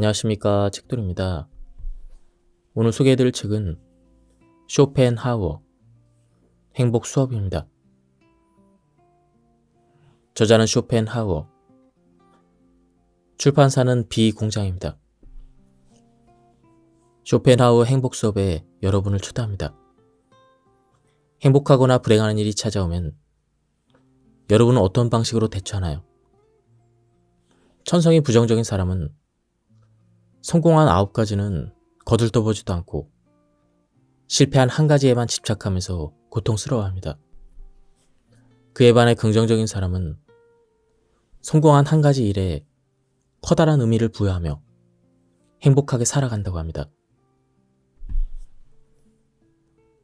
안녕하십니까, 책돌입니다. 오늘 소개해드릴 책은 쇼펜하우어 행복 수업입니다. 저자는 쇼펜하우어, 출판사는 비공장입니다. 쇼펜하우어 행복 수업에 여러분을 초대합니다. 행복하거나 불행하는 일이 찾아오면 여러분은 어떤 방식으로 대처하나요? 천성이 부정적인 사람은 성공한 9가지는 거들떠보지도 않고 실패한 1가지에만 집착하면서 고통스러워합니다. 그에 반해 긍정적인 사람은 성공한 1가지 일에 커다란 의미를 부여하며 행복하게 살아간다고 합니다.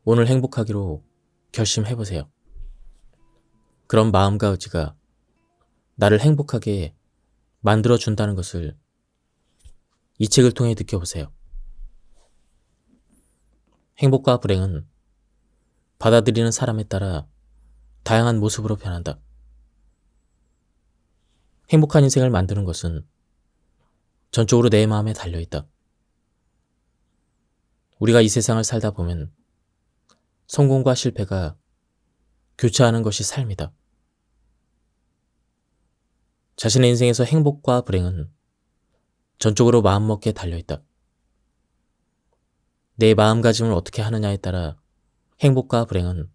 오늘 행복하기로 결심해보세요. 그런 마음과 의지가 나를 행복하게 만들어준다는 것을 이 책을 통해 느껴보세요. 행복과 불행은 받아들이는 사람에 따라 다양한 모습으로 변한다. 행복한 인생을 만드는 것은 전적으로 내 마음에 달려있다. 우리가 이 세상을 살다 보면 성공과 실패가 교차하는 것이 삶이다. 자신의 인생에서 행복과 불행은 전적으로 마음먹기에 달려있다. 내 마음가짐을 어떻게 하느냐에 따라 행복과 불행은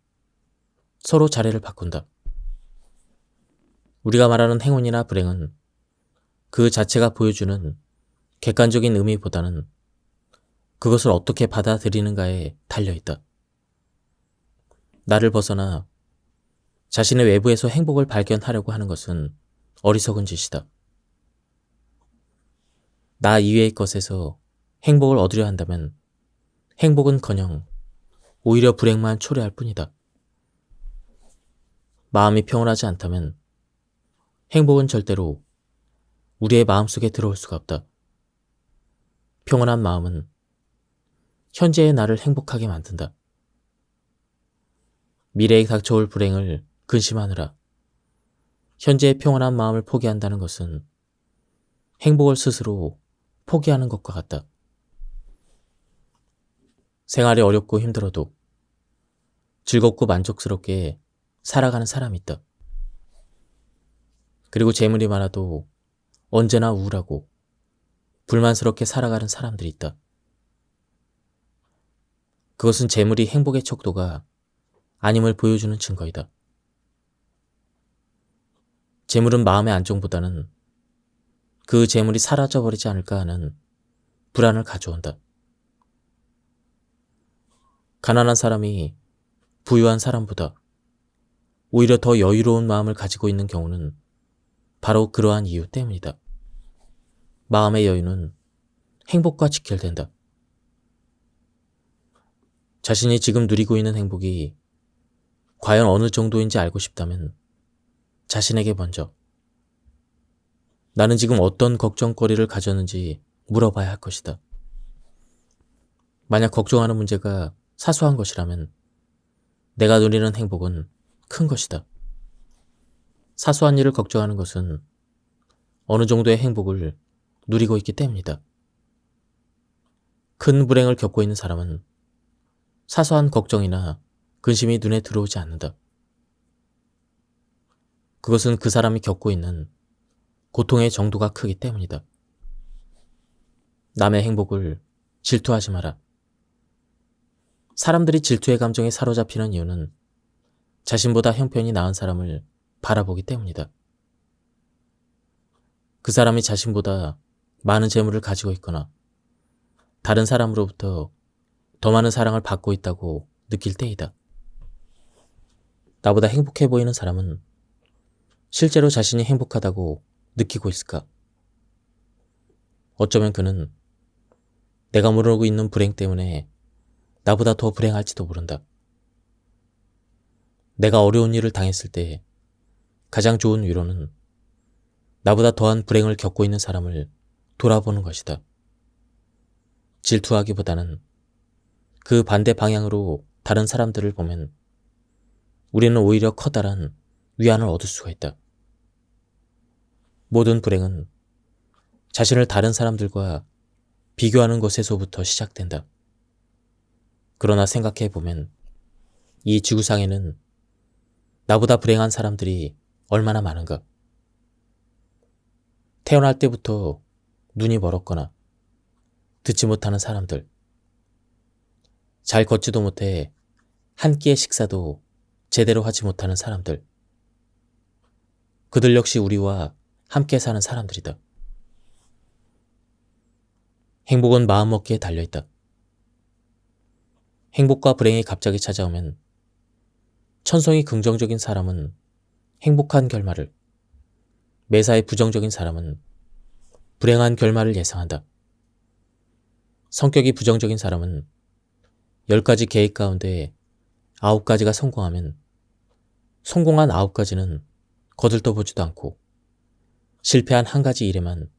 서로 자리를 바꾼다. 우리가 말하는 행운이나 불행은 그 자체가 보여주는 객관적인 의미보다는 그것을 어떻게 받아들이는가에 달려있다. 나를 벗어나 자신의 외부에서 행복을 발견하려고 하는 것은 어리석은 짓이다. 나 이외의 것에서 행복을 얻으려 한다면 행복은커녕 오히려 불행만 초래할 뿐이다. 마음이 평온하지 않다면 행복은 절대로 우리의 마음속에 들어올 수가 없다. 평온한 마음은 현재의 나를 행복하게 만든다. 미래에 닥쳐올 불행을 근심하느라 현재의 평온한 마음을 포기한다는 것은 행복을 스스로 포기하는 것과 같다. 생활이 어렵고 힘들어도 즐겁고 만족스럽게 살아가는 사람이 있다. 그리고 재물이 많아도 언제나 우울하고 불만스럽게 살아가는 사람들이 있다. 그것은 재물이 행복의 척도가 아님을 보여주는 증거이다. 재물은 마음의 안정보다는 그 재물이 사라져버리지 않을까 하는 불안을 가져온다. 가난한 사람이 부유한 사람보다 오히려 더 여유로운 마음을 가지고 있는 경우는 바로 그러한 이유 때문이다. 마음의 여유는 행복과 직결된다. 자신이 지금 누리고 있는 행복이 과연 어느 정도인지 알고 싶다면 자신에게 먼저 나는 지금 어떤 걱정거리를 가졌는지 물어봐야 할 것이다. 만약 걱정하는 문제가 사소한 것이라면 내가 누리는 행복은 큰 것이다. 사소한 일을 걱정하는 것은 어느 정도의 행복을 누리고 있기 때문이다. 큰 불행을 겪고 있는 사람은 사소한 걱정이나 근심이 눈에 들어오지 않는다. 그것은 그 사람이 겪고 있는 고통의 정도가 크기 때문이다. 남의 행복을 질투하지 마라. 사람들이 질투의 감정에 사로잡히는 이유는 자신보다 형편이 나은 사람을 바라보기 때문이다. 그 사람이 자신보다 많은 재물을 가지고 있거나 다른 사람으로부터 더 많은 사랑을 받고 있다고 느낄 때이다. 나보다 행복해 보이는 사람은 실제로 자신이 행복하다고 느끼고 있을까? 어쩌면 그는 내가 모르고 있는 불행 때문에 나보다 더 불행할지도 모른다. 내가 어려운 일을 당했을 때 가장 좋은 위로는 나보다 더한 불행을 겪고 있는 사람을 돌아보는 것이다. 질투하기보다는 그 반대 방향으로 다른 사람들을 보면 우리는 오히려 커다란 위안을 얻을 수가 있다. 모든 불행은 자신을 다른 사람들과 비교하는 것에서부터 시작된다. 그러나 생각해보면 이 지구상에는 나보다 불행한 사람들이 얼마나 많은가. 태어날 때부터 눈이 멀었거나 듣지 못하는 사람들, 잘 걷지도 못해 한 끼의 식사도 제대로 하지 못하는 사람들, 그들 역시 우리와 함께 사는 사람들이다. 행복은 마음먹기에 달려있다. 행복과 불행이 갑자기 찾아오면 천성이 긍정적인 사람은 행복한 결말을, 매사에 부정적인 사람은 불행한 결말을 예상한다. 성격이 부정적인 사람은 10가지 계획 가운데 9가지가 성공하면 성공한 9가지는 거들떠보지도 않고 실패한 1가지 일에만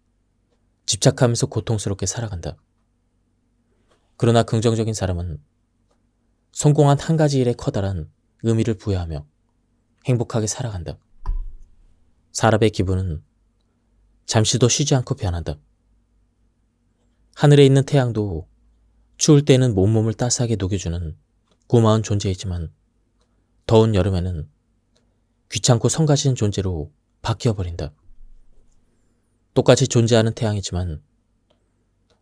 집착하면서 고통스럽게 살아간다. 그러나 긍정적인 사람은 성공한 1가지 일에 커다란 의미를 부여하며 행복하게 살아간다. 사람의 기분은 잠시도 쉬지 않고 변한다. 하늘에 있는 태양도 추울 때는 온몸을 따스하게 녹여주는 고마운 존재이지만 더운 여름에는 귀찮고 성가신 존재로 바뀌어버린다. 똑같이 존재하는 태양이지만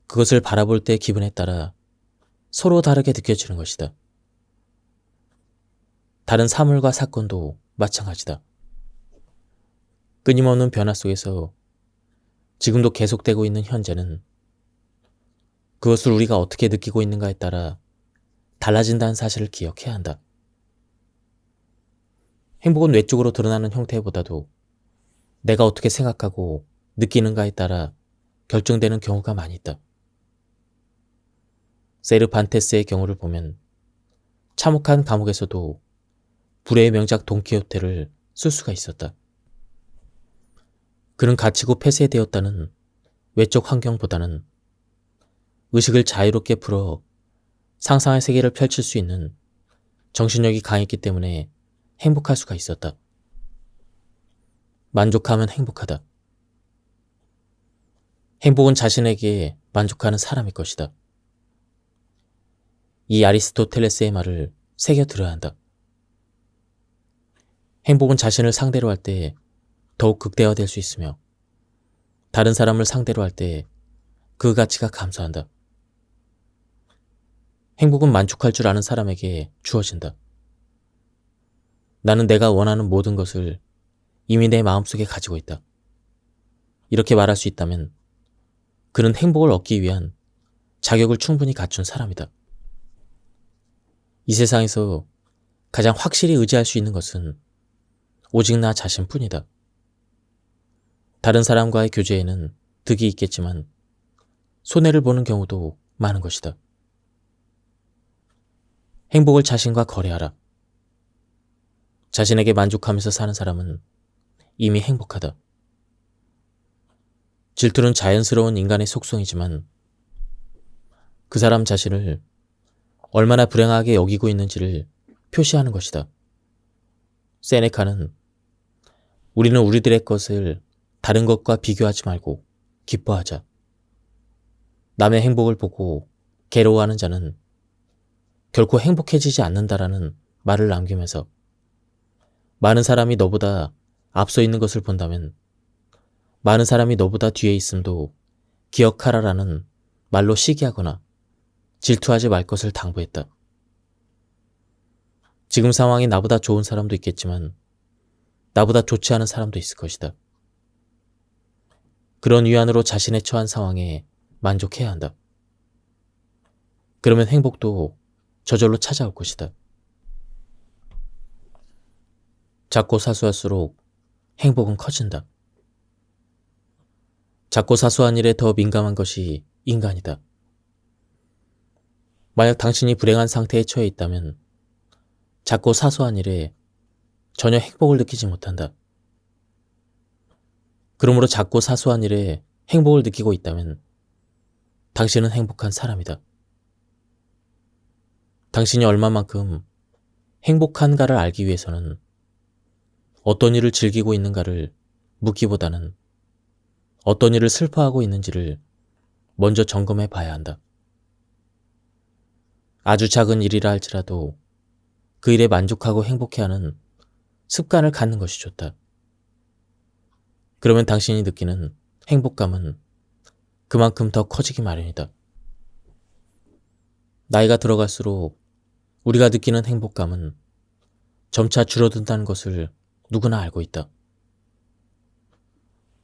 그것을 바라볼 때의 기분에 따라 서로 다르게 느껴지는 것이다. 다른 사물과 사건도 마찬가지다. 끊임없는 변화 속에서 지금도 계속되고 있는 현재는 그것을 우리가 어떻게 느끼고 있는가에 따라 달라진다는 사실을 기억해야 한다. 행복은 외적으로 드러나는 형태보다도 내가 어떻게 생각하고 느끼는가에 따라 결정되는 경우가 많이 있다. 세르반테스의 경우를 보면 참혹한 감옥에서도 불의의 명작 돈키호테를 쓸 수가 있었다. 그는 갇히고 폐쇄되었다는 외적 환경보다는 의식을 자유롭게 풀어 상상의 세계를 펼칠 수 있는 정신력이 강했기 때문에 행복할 수가 있었다. 만족하면 행복하다. 행복은 자신에게 만족하는 사람일 것이다. 이 아리스토텔레스의 말을 새겨 들어야 한다. 행복은 자신을 상대로 할 때 더욱 극대화될 수 있으며 다른 사람을 상대로 할 때 그 가치가 감소한다. 행복은 만족할 줄 아는 사람에게 주어진다. 나는 내가 원하는 모든 것을 이미 내 마음속에 가지고 있다. 이렇게 말할 수 있다면 그는 행복을 얻기 위한 자격을 충분히 갖춘 사람이다. 이 세상에서 가장 확실히 의지할 수 있는 것은 오직 나 자신뿐이다. 다른 사람과의 교제에는 득이 있겠지만 손해를 보는 경우도 많은 것이다. 행복을 자신과 거래하라. 자신에게 만족하면서 사는 사람은 이미 행복하다. 질투는 자연스러운 인간의 속성이지만 그 사람 자신을 얼마나 불행하게 여기고 있는지를 표시하는 것이다. 세네카는 우리는 우리들의 것을 다른 것과 비교하지 말고 기뻐하자. 남의 행복을 보고 괴로워하는 자는 결코 행복해지지 않는다라는 말을 남기면서 많은 사람이 너보다 앞서 있는 것을 본다면 많은 사람이 너보다 뒤에 있음도 기억하라라는 말로 시기하거나 질투하지 말 것을 당부했다. 지금 상황이 나보다 좋은 사람도 있겠지만 나보다 좋지 않은 사람도 있을 것이다. 그런 위안으로 자신의 처한 상황에 만족해야 한다. 그러면 행복도 저절로 찾아올 것이다. 작고 사소할수록 행복은 커진다. 작고 사소한 일에 더 민감한 것이 인간이다. 만약 당신이 불행한 상태에 처해 있다면 작고 사소한 일에 전혀 행복을 느끼지 못한다. 그러므로 작고 사소한 일에 행복을 느끼고 있다면 당신은 행복한 사람이다. 당신이 얼마만큼 행복한가를 알기 위해서는 어떤 일을 즐기고 있는가를 묻기보다는 어떤 일을 슬퍼하고 있는지를 먼저 점검해 봐야 한다. 아주 작은 일이라 할지라도 그 일에 만족하고 행복해하는 습관을 갖는 것이 좋다. 그러면 당신이 느끼는 행복감은 그만큼 더 커지기 마련이다. 나이가 들어갈수록 우리가 느끼는 행복감은 점차 줄어든다는 것을 누구나 알고 있다.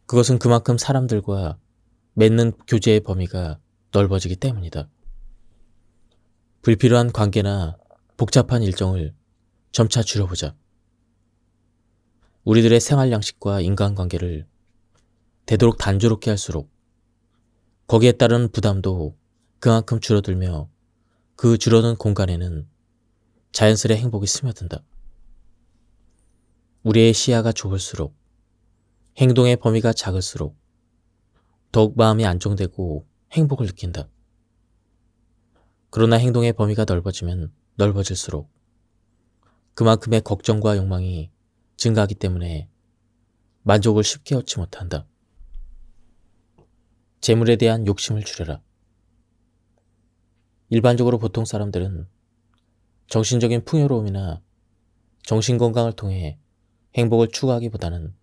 그것은 그만큼 사람들과 맺는 교제의 범위가 넓어지기 때문이다. 불필요한 관계나 복잡한 일정을 점차 줄여보자. 우리들의 생활 양식과 인간관계를 되도록 단조롭게 할수록 거기에 따른 부담도 그만큼 줄어들며 그 줄어든 공간에는 자연스레 행복이 스며든다. 우리의 시야가 좁을수록 행동의 범위가 작을수록 더욱 마음이 안정되고 행복을 느낀다. 그러나 행동의 범위가 넓어지면 넓어질수록 그만큼의 걱정과 욕망이 증가하기 때문에 만족을 쉽게 얻지 못한다. 재물에 대한 욕심을 줄여라. 일반적으로 보통 사람들은 정신적인 풍요로움이나 정신건강을 통해 행복을 추구하기보다는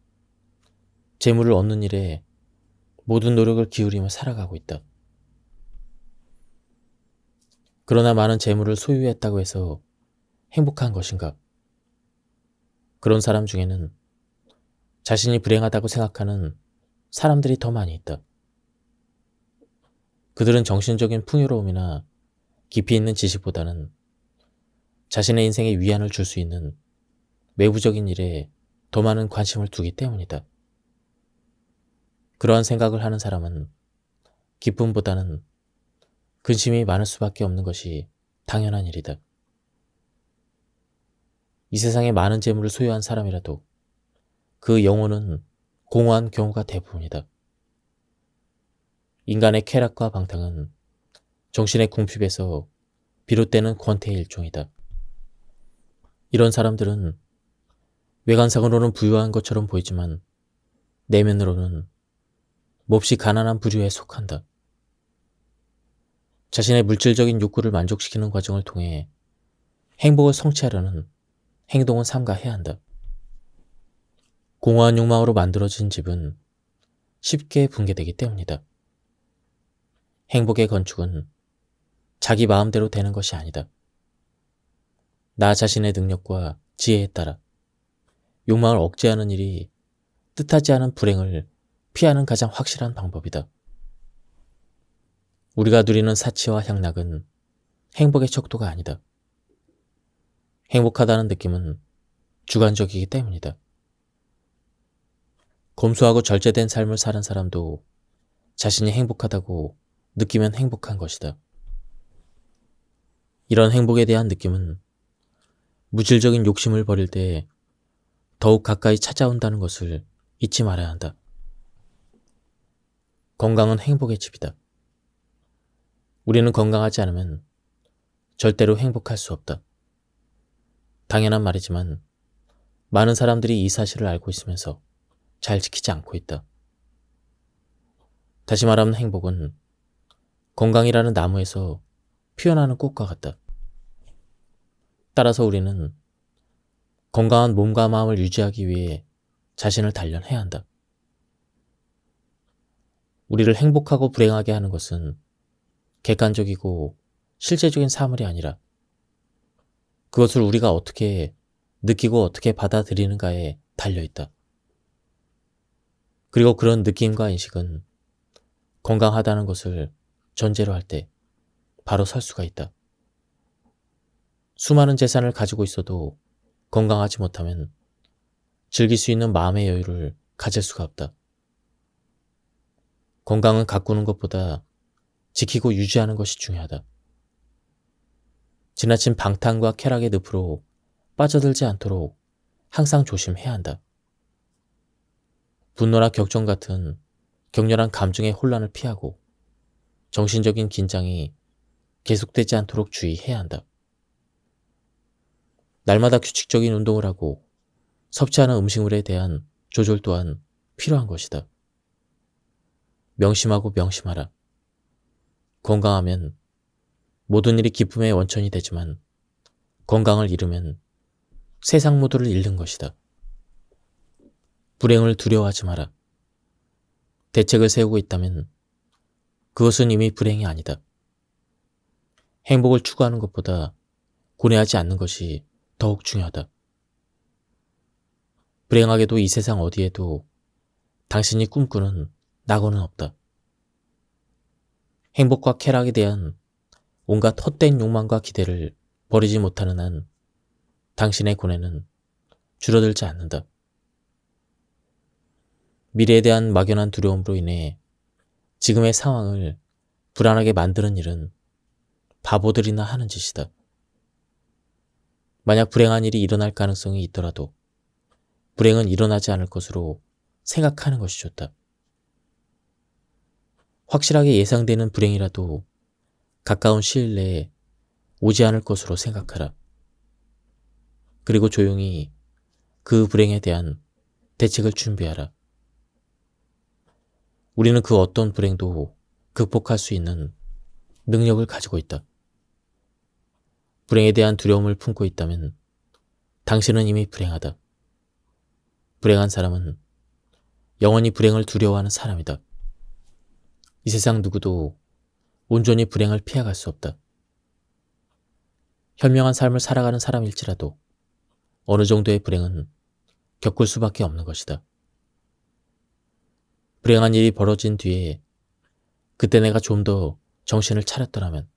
재물을 얻는 일에 모든 노력을 기울이며 살아가고 있다. 그러나 많은 재물을 소유했다고 해서 행복한 것인가? 그런 사람 중에는 자신이 불행하다고 생각하는 사람들이 더 많이 있다. 그들은 정신적인 풍요로움이나 깊이 있는 지식보다는 자신의 인생에 위안을 줄 수 있는 외부적인 일에 더 많은 관심을 두기 때문이다. 그러한 생각을 하는 사람은 기쁨보다는 근심이 많을 수밖에 없는 것이 당연한 일이다. 이 세상에 많은 재물을 소유한 사람이라도 그 영혼은 공허한 경우가 대부분이다. 인간의 쾌락과 방탕은 정신의 궁핍에서 비롯되는 권태의 일종이다. 이런 사람들은 외관상으로는 부유한 것처럼 보이지만 내면으로는 몹시 가난한 부류에 속한다. 자신의 물질적인 욕구를 만족시키는 과정을 통해 행복을 성취하려는 행동은 삼가해야 한다. 공허한 욕망으로 만들어진 집은 쉽게 붕괴되기 때문이다. 행복의 건축은 자기 마음대로 되는 것이 아니다. 나 자신의 능력과 지혜에 따라 욕망을 억제하는 일이 뜻하지 않은 불행을 피하는 가장 확실한 방법이다. 우리가 누리는 사치와 향락은 행복의 척도가 아니다. 행복하다는 느낌은 주관적이기 때문이다. 검소하고 절제된 삶을 사는 사람도 자신이 행복하다고 느끼면 행복한 것이다. 이런 행복에 대한 느낌은 무질적인 욕심을 버릴 때 더욱 가까이 찾아온다는 것을 잊지 말아야 한다. 건강은 행복의 집이다. 우리는 건강하지 않으면 절대로 행복할 수 없다. 당연한 말이지만 많은 사람들이 이 사실을 알고 있으면서 잘 지키지 않고 있다. 다시 말하면 행복은 건강이라는 나무에서 피어나는 꽃과 같다. 따라서 우리는 건강한 몸과 마음을 유지하기 위해 자신을 단련해야 한다. 우리를 행복하고 불행하게 하는 것은 객관적이고 실제적인 사물이 아니라 그것을 우리가 어떻게 느끼고 어떻게 받아들이는가에 달려있다. 그리고 그런 느낌과 인식은 건강하다는 것을 전제로 할 때 바로 설 수가 있다. 수많은 재산을 가지고 있어도 건강하지 못하면 즐길 수 있는 마음의 여유를 가질 수가 없다. 건강은 가꾸는 것보다 지키고 유지하는 것이 중요하다. 지나친 방탕과 쾌락의 늪으로 빠져들지 않도록 항상 조심해야 한다. 분노나 격정 같은 격렬한 감정의 혼란을 피하고 정신적인 긴장이 계속되지 않도록 주의해야 한다. 날마다 규칙적인 운동을 하고 섭취하는 음식물에 대한 조절 또한 필요한 것이다. 명심하고 명심하라. 건강하면 모든 일이 기쁨의 원천이 되지만 건강을 잃으면 세상 모두를 잃는 것이다. 불행을 두려워하지 마라. 대책을 세우고 있다면 그것은 이미 불행이 아니다. 행복을 추구하는 것보다 고뇌하지 않는 것이 더욱 중요하다. 불행하게도 이 세상 어디에도 당신이 꿈꾸는 낙원은 없다. 행복과 쾌락에 대한 온갖 헛된 욕망과 기대를 버리지 못하는 한 당신의 고뇌는 줄어들지 않는다. 미래에 대한 막연한 두려움으로 인해 지금의 상황을 불안하게 만드는 일은 바보들이나 하는 짓이다. 만약 불행한 일이 일어날 가능성이 있더라도 불행은 일어나지 않을 것으로 생각하는 것이 좋다. 확실하게 예상되는 불행이라도 가까운 시일 내에 오지 않을 것으로 생각하라. 그리고 조용히 그 불행에 대한 대책을 준비하라. 우리는 그 어떤 불행도 극복할 수 있는 능력을 가지고 있다. 불행에 대한 두려움을 품고 있다면 당신은 이미 불행하다. 불행한 사람은 영원히 불행을 두려워하는 사람이다. 이 세상 누구도 온전히 불행을 피해갈 수 없다. 현명한 삶을 살아가는 사람일지라도 어느 정도의 불행은 겪을 수밖에 없는 것이다. 불행한 일이 벌어진 뒤에 그때 내가 좀 더 정신을 차렸더라면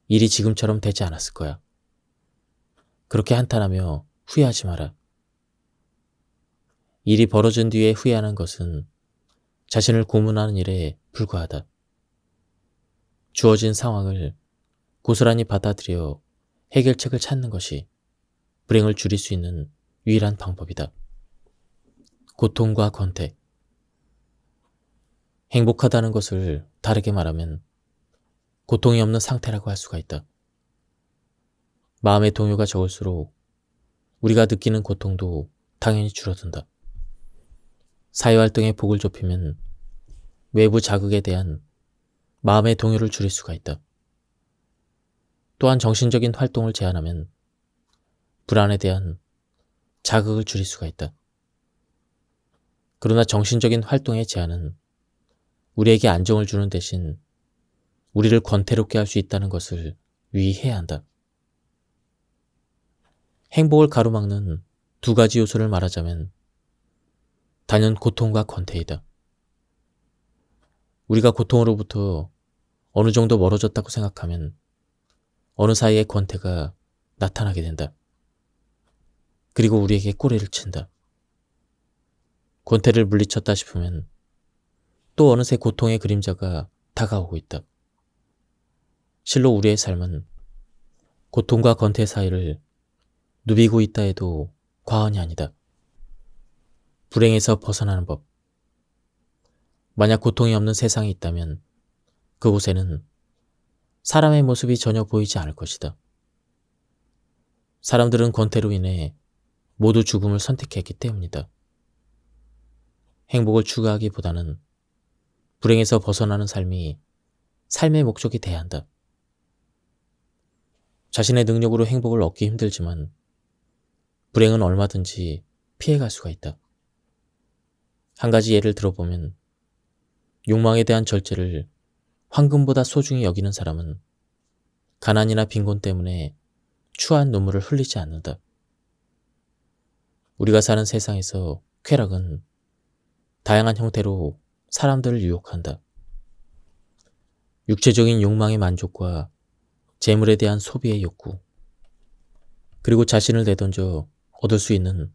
일이 지금처럼 되지 않았을 거야. 그렇게 한탄하며 후회하지 마라. 일이 벌어진 뒤에 후회하는 것은 자신을 고문하는 일에 불과하다. 주어진 상황을 고스란히 받아들여 해결책을 찾는 것이 불행을 줄일 수 있는 유일한 방법이다. 고통과 권태. 행복하다는 것을 다르게 말하면 고통이 없는 상태라고 할 수가 있다. 마음의 동요가 적을수록 우리가 느끼는 고통도 당연히 줄어든다. 사회활동에 폭을 좁히면 외부 자극에 대한 마음의 동요를 줄일 수가 있다. 또한 정신적인 활동을 제한하면 불안에 대한 자극을 줄일 수가 있다. 그러나 정신적인 활동의 제한은 우리에게 안정을 주는 대신 우리를 권태롭게 할 수 있다는 것을 유의해야 한다. 행복을 가로막는 두 가지 요소를 말하자면 단연 고통과 권태이다. 우리가 고통으로부터 어느 정도 멀어졌다고 생각하면 어느 사이에 권태가 나타나게 된다. 그리고 우리에게 꼬리를 친다. 권태를 물리쳤다 싶으면 또 어느새 고통의 그림자가 다가오고 있다. 실로 우리의 삶은 고통과 권태 사이를 누비고 있다 해도 과언이 아니다. 불행에서 벗어나는 법. 만약 고통이 없는 세상이 있다면 그곳에는 사람의 모습이 전혀 보이지 않을 것이다. 사람들은 권태로 인해 모두 죽음을 선택했기 때문이다. 행복을 추구하기보다는 불행에서 벗어나는 삶이 삶의 목적이 돼야 한다. 자신의 능력으로 행복을 얻기 힘들지만 불행은 얼마든지 피해갈 수가 있다. 한 가지 예를 들어보면 욕망에 대한 절제를 황금보다 소중히 여기는 사람은 가난이나 빈곤 때문에 추한 눈물을 흘리지 않는다. 우리가 사는 세상에서 쾌락은 다양한 형태로 사람들을 유혹한다. 육체적인 욕망의 만족과 재물에 대한 소비의 욕구, 그리고 자신을 내던져 얻을 수 있는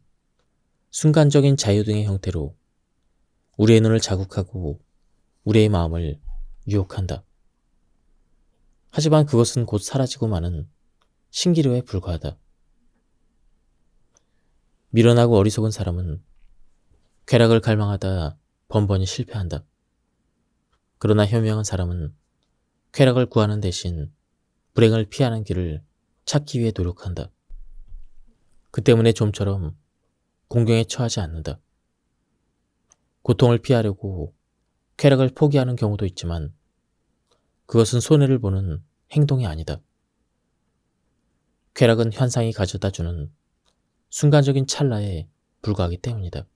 순간적인 자유 등의 형태로 우리의 눈을 자극하고 우리의 마음을 유혹한다. 하지만 그것은 곧 사라지고 마는 신기루에 불과하다. 미련하고 어리석은 사람은 쾌락을 갈망하다 번번이 실패한다. 그러나 현명한 사람은 쾌락을 구하는 대신 불행을 피하는 길을 찾기 위해 노력한다. 그 때문에 좀처럼 공경에 처하지 않는다. 고통을 피하려고 쾌락을 포기하는 경우도 있지만 그것은 손해를 보는 행동이 아니다. 쾌락은 현상이 가져다주는 순간적인 찰나에 불과하기 때문이다.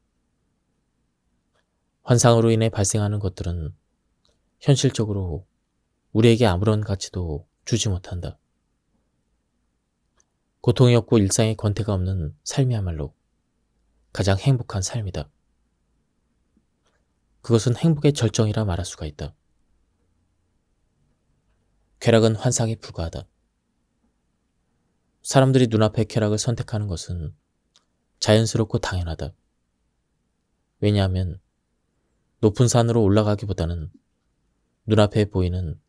환상으로 인해 발생하는 것들은 현실적으로 우리에게 아무런 가치도 주지 못한다. 고통이 없고 일상의 권태가 없는 삶이야말로 가장 행복한 삶이다. 그것은 행복의 절정이라 말할 수가 있다. 쾌락은 환상에 불과하다. 사람들이 눈앞의 쾌락을 선택하는 것은 자연스럽고 당연하다. 왜냐하면 높은 산으로 올라가기보다는 눈앞에 보이는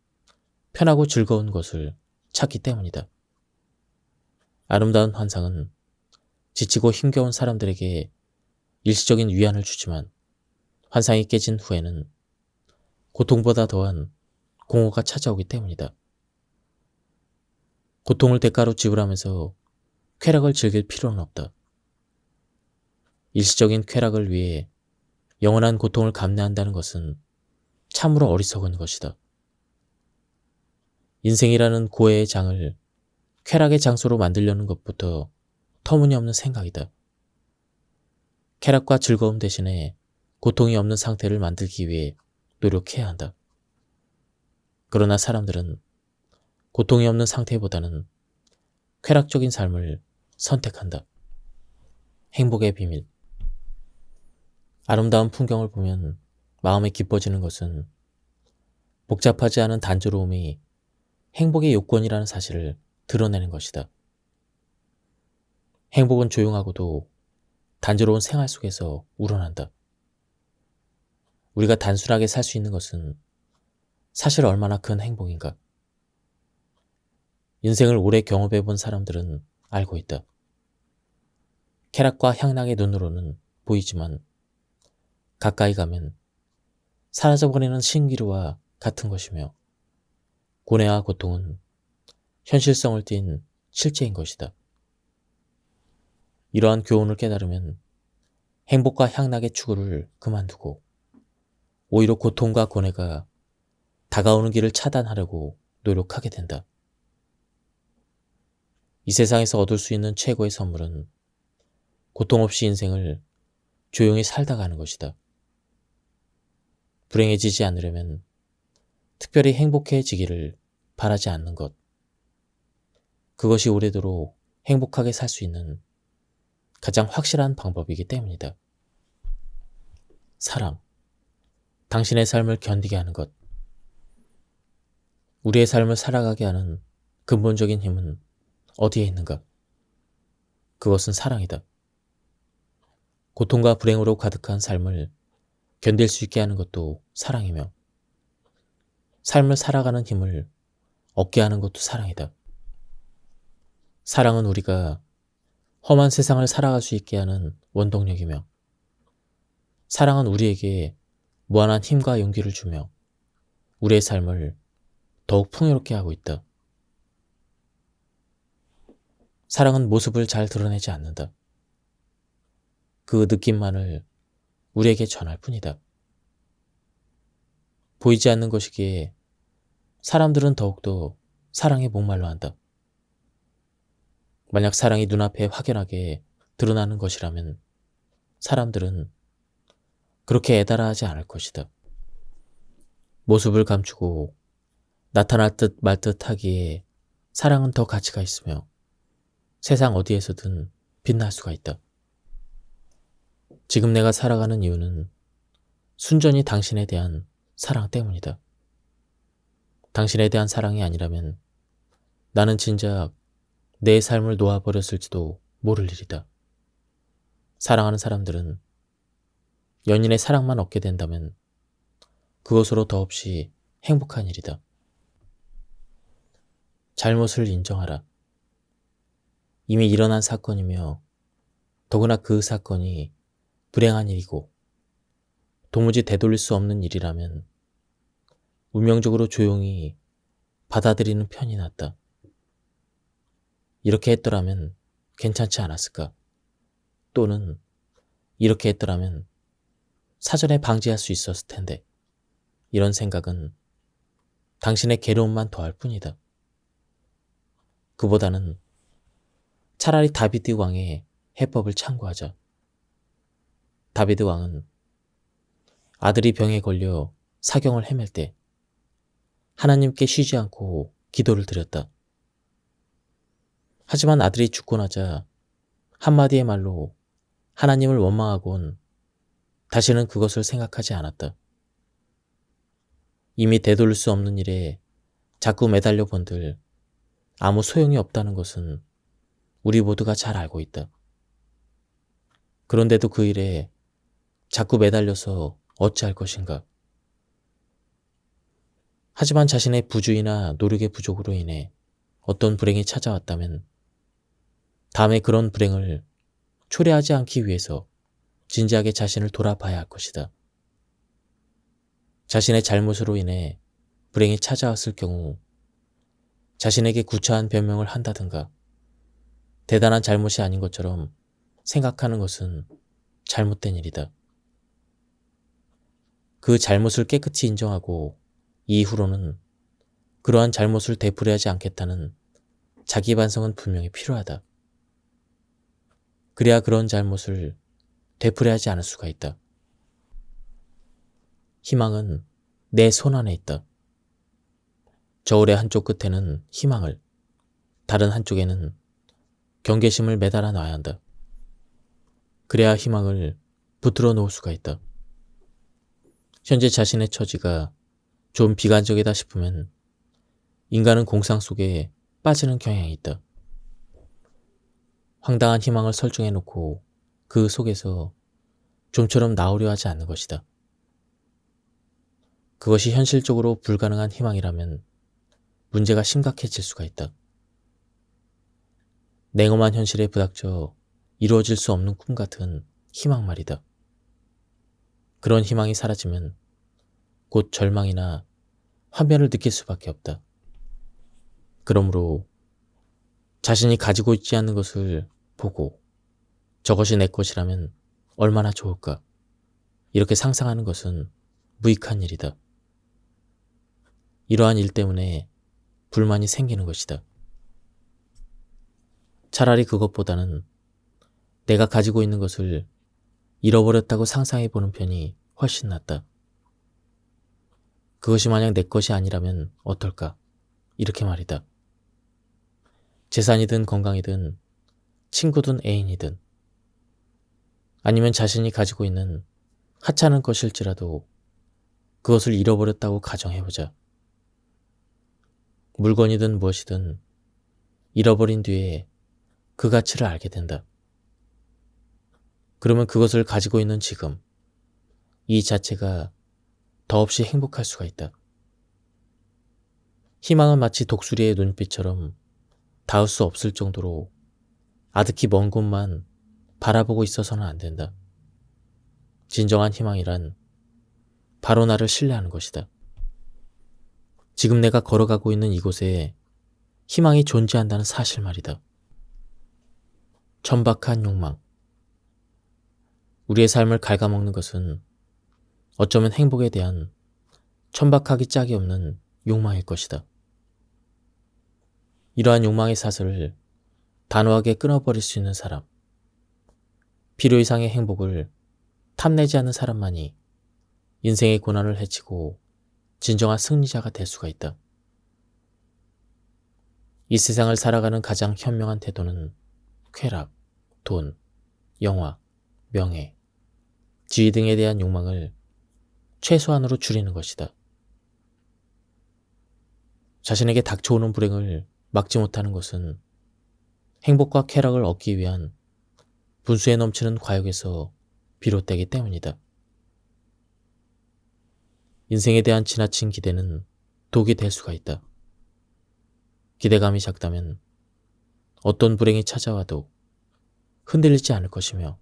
편하고 즐거운 것을 찾기 때문이다. 아름다운 환상은 지치고 힘겨운 사람들에게 일시적인 위안을 주지만 환상이 깨진 후에는 고통보다 더한 공허가 찾아오기 때문이다. 고통을 대가로 지불하면서 쾌락을 즐길 필요는 없다. 일시적인 쾌락을 위해 영원한 고통을 감내한다는 것은 참으로 어리석은 것이다. 인생이라는 고해의 장을 쾌락의 장소로 만들려는 것부터 터무니없는 생각이다. 쾌락과 즐거움 대신에 고통이 없는 상태를 만들기 위해 노력해야 한다. 그러나 사람들은 고통이 없는 상태보다는 쾌락적인 삶을 선택한다. 행복의 비밀. 아름다운 풍경을 보면 마음이 기뻐지는 것은 복잡하지 않은 단조로움이 행복의 요건이라는 사실을 드러내는 것이다. 행복은 조용하고도 단조로운 생활 속에서 우러난다. 우리가 단순하게 살 수 있는 것은 사실 얼마나 큰 행복인가. 인생을 오래 경험해 본 사람들은 알고 있다. 쾌락과 향락의 눈으로는 보이지만 가까이 가면 사라져버리는 신기루와 같은 것이며 고뇌와 고통은 현실성을 띤 실제인 것이다. 이러한 교훈을 깨달으면 행복과 향락의 추구를 그만두고 오히려 고통과 고뇌가 다가오는 길을 차단하려고 노력하게 된다. 이 세상에서 얻을 수 있는 최고의 선물은 고통 없이 인생을 조용히 살다 가는 것이다. 불행해지지 않으려면 특별히 행복해지기를 바라지 않는 것. 그것이 오래도록 행복하게 살 수 있는 가장 확실한 방법이기 때문이다. 사랑. 당신의 삶을 견디게 하는 것. 우리의 삶을 살아가게 하는 근본적인 힘은 어디에 있는가? 그것은 사랑이다. 고통과 불행으로 가득한 삶을 견딜 수 있게 하는 것도 사랑이며 삶을 살아가는 힘을 얻게 하는 것도 사랑이다. 사랑은 우리가 험한 세상을 살아갈 수 있게 하는 원동력이며 사랑은 우리에게 무한한 힘과 용기를 주며 우리의 삶을 더욱 풍요롭게 하고 있다. 사랑은 모습을 잘 드러내지 않는다. 그 느낌만을 우리에게 전할 뿐이다. 보이지 않는 것이기에 사람들은 더욱더 사랑에 목말라 한다. 만약 사랑이 눈앞에 확연하게 드러나는 것이라면 사람들은 그렇게 애달아하지 않을 것이다. 모습을 감추고 나타날 듯 말 듯 하기에 사랑은 더 가치가 있으며 세상 어디에서든 빛날 수가 있다. 지금 내가 살아가는 이유는 순전히 당신에 대한 사랑 때문이다. 당신에 대한 사랑이 아니라면 나는 진작 내 삶을 놓아버렸을지도 모를 일이다. 사랑하는 사람들은 연인의 사랑만 얻게 된다면 그것으로 더없이 행복한 일이다. 잘못을 인정하라. 이미 일어난 사건이며 더구나 그 사건이 불행한 일이고 도무지 되돌릴 수 없는 일이라면 운명적으로 조용히 받아들이는 편이 낫다. 이렇게 했더라면 괜찮지 않았을까? 또는 이렇게 했더라면 사전에 방지할 수 있었을 텐데 이런 생각은 당신의 괴로움만 더할 뿐이다. 그보다는 차라리 다비드 왕의 해법을 참고하자. 다비드 왕은 아들이 병에 걸려 사경을 헤맬 때 하나님께 쉬지 않고 기도를 드렸다. 하지만 아들이 죽고 나자 한마디의 말로 하나님을 원망하곤 다시는 그것을 생각하지 않았다. 이미 되돌릴 수 없는 일에 자꾸 매달려 본들 아무 소용이 없다는 것은 우리 모두가 잘 알고 있다. 그런데도 그 일에 자꾸 매달려서 어찌할 것인가. 하지만 자신의 부주의나 노력의 부족으로 인해 어떤 불행이 찾아왔다면 다음에 그런 불행을 초래하지 않기 위해서 진지하게 자신을 돌아봐야 할 것이다. 자신의 잘못으로 인해 불행이 찾아왔을 경우 자신에게 구차한 변명을 한다든가 대단한 잘못이 아닌 것처럼 생각하는 것은 잘못된 일이다. 그 잘못을 깨끗이 인정하고 이후로는 그러한 잘못을 되풀이하지 않겠다는 자기 반성은 분명히 필요하다. 그래야 그런 잘못을 되풀이하지 않을 수가 있다. 희망은 내 손 안에 있다. 저울의 한쪽 끝에는 희망을, 다른 한쪽에는 경계심을 매달아 놔야 한다. 그래야 희망을 붙들어 놓을 수가 있다. 현재 자신의 처지가 좀 비관적이다 싶으면 인간은 공상 속에 빠지는 경향이 있다. 황당한 희망을 설정해 놓고 그 속에서 좀처럼 나오려 하지 않는 것이다. 그것이 현실적으로 불가능한 희망이라면 문제가 심각해질 수가 있다. 냉엄한 현실에 부닥쳐 이루어질 수 없는 꿈 같은 희망 말이다. 그런 희망이 사라지면 곧 절망이나 환멸을 느낄 수밖에 없다. 그러므로 자신이 가지고 있지 않는 것을 보고 저것이 내 것이라면 얼마나 좋을까? 이렇게 상상하는 것은 무익한 일이다. 이러한 일 때문에 불만이 생기는 것이다. 차라리 그것보다는 내가 가지고 있는 것을 잃어버렸다고 상상해 보는 편이 훨씬 낫다. 그것이 만약 내 것이 아니라면 어떨까? 이렇게 말이다. 재산이든 건강이든 친구든 애인이든 아니면 자신이 가지고 있는 하찮은 것일지라도 그것을 잃어버렸다고 가정해보자. 물건이든 무엇이든 잃어버린 뒤에 그 가치를 알게 된다. 그러면 그것을 가지고 있는 지금, 이 자체가 더없이 행복할 수가 있다. 희망은 마치 독수리의 눈빛처럼 닿을 수 없을 정도로 아득히 먼 곳만 바라보고 있어서는 안 된다. 진정한 희망이란 바로 나를 신뢰하는 것이다. 지금 내가 걸어가고 있는 이곳에 희망이 존재한다는 사실 말이다. 천박한 욕망. 우리의 삶을 갉아먹는 것은 어쩌면 행복에 대한 천박하기 짝이 없는 욕망일 것이다. 이러한 욕망의 사슬을 단호하게 끊어버릴 수 있는 사람, 필요 이상의 행복을 탐내지 않는 사람만이 인생의 고난을 헤치고 진정한 승리자가 될 수가 있다. 이 세상을 살아가는 가장 현명한 태도는 쾌락, 돈, 영화, 명예, 지위 등에 대한 욕망을 최소한으로 줄이는 것이다. 자신에게 닥쳐오는 불행을 막지 못하는 것은 행복과 쾌락을 얻기 위한 분수에 넘치는 과욕에서 비롯되기 때문이다. 인생에 대한 지나친 기대는 독이 될 수가 있다. 기대감이 작다면 어떤 불행이 찾아와도 흔들리지 않을 것이며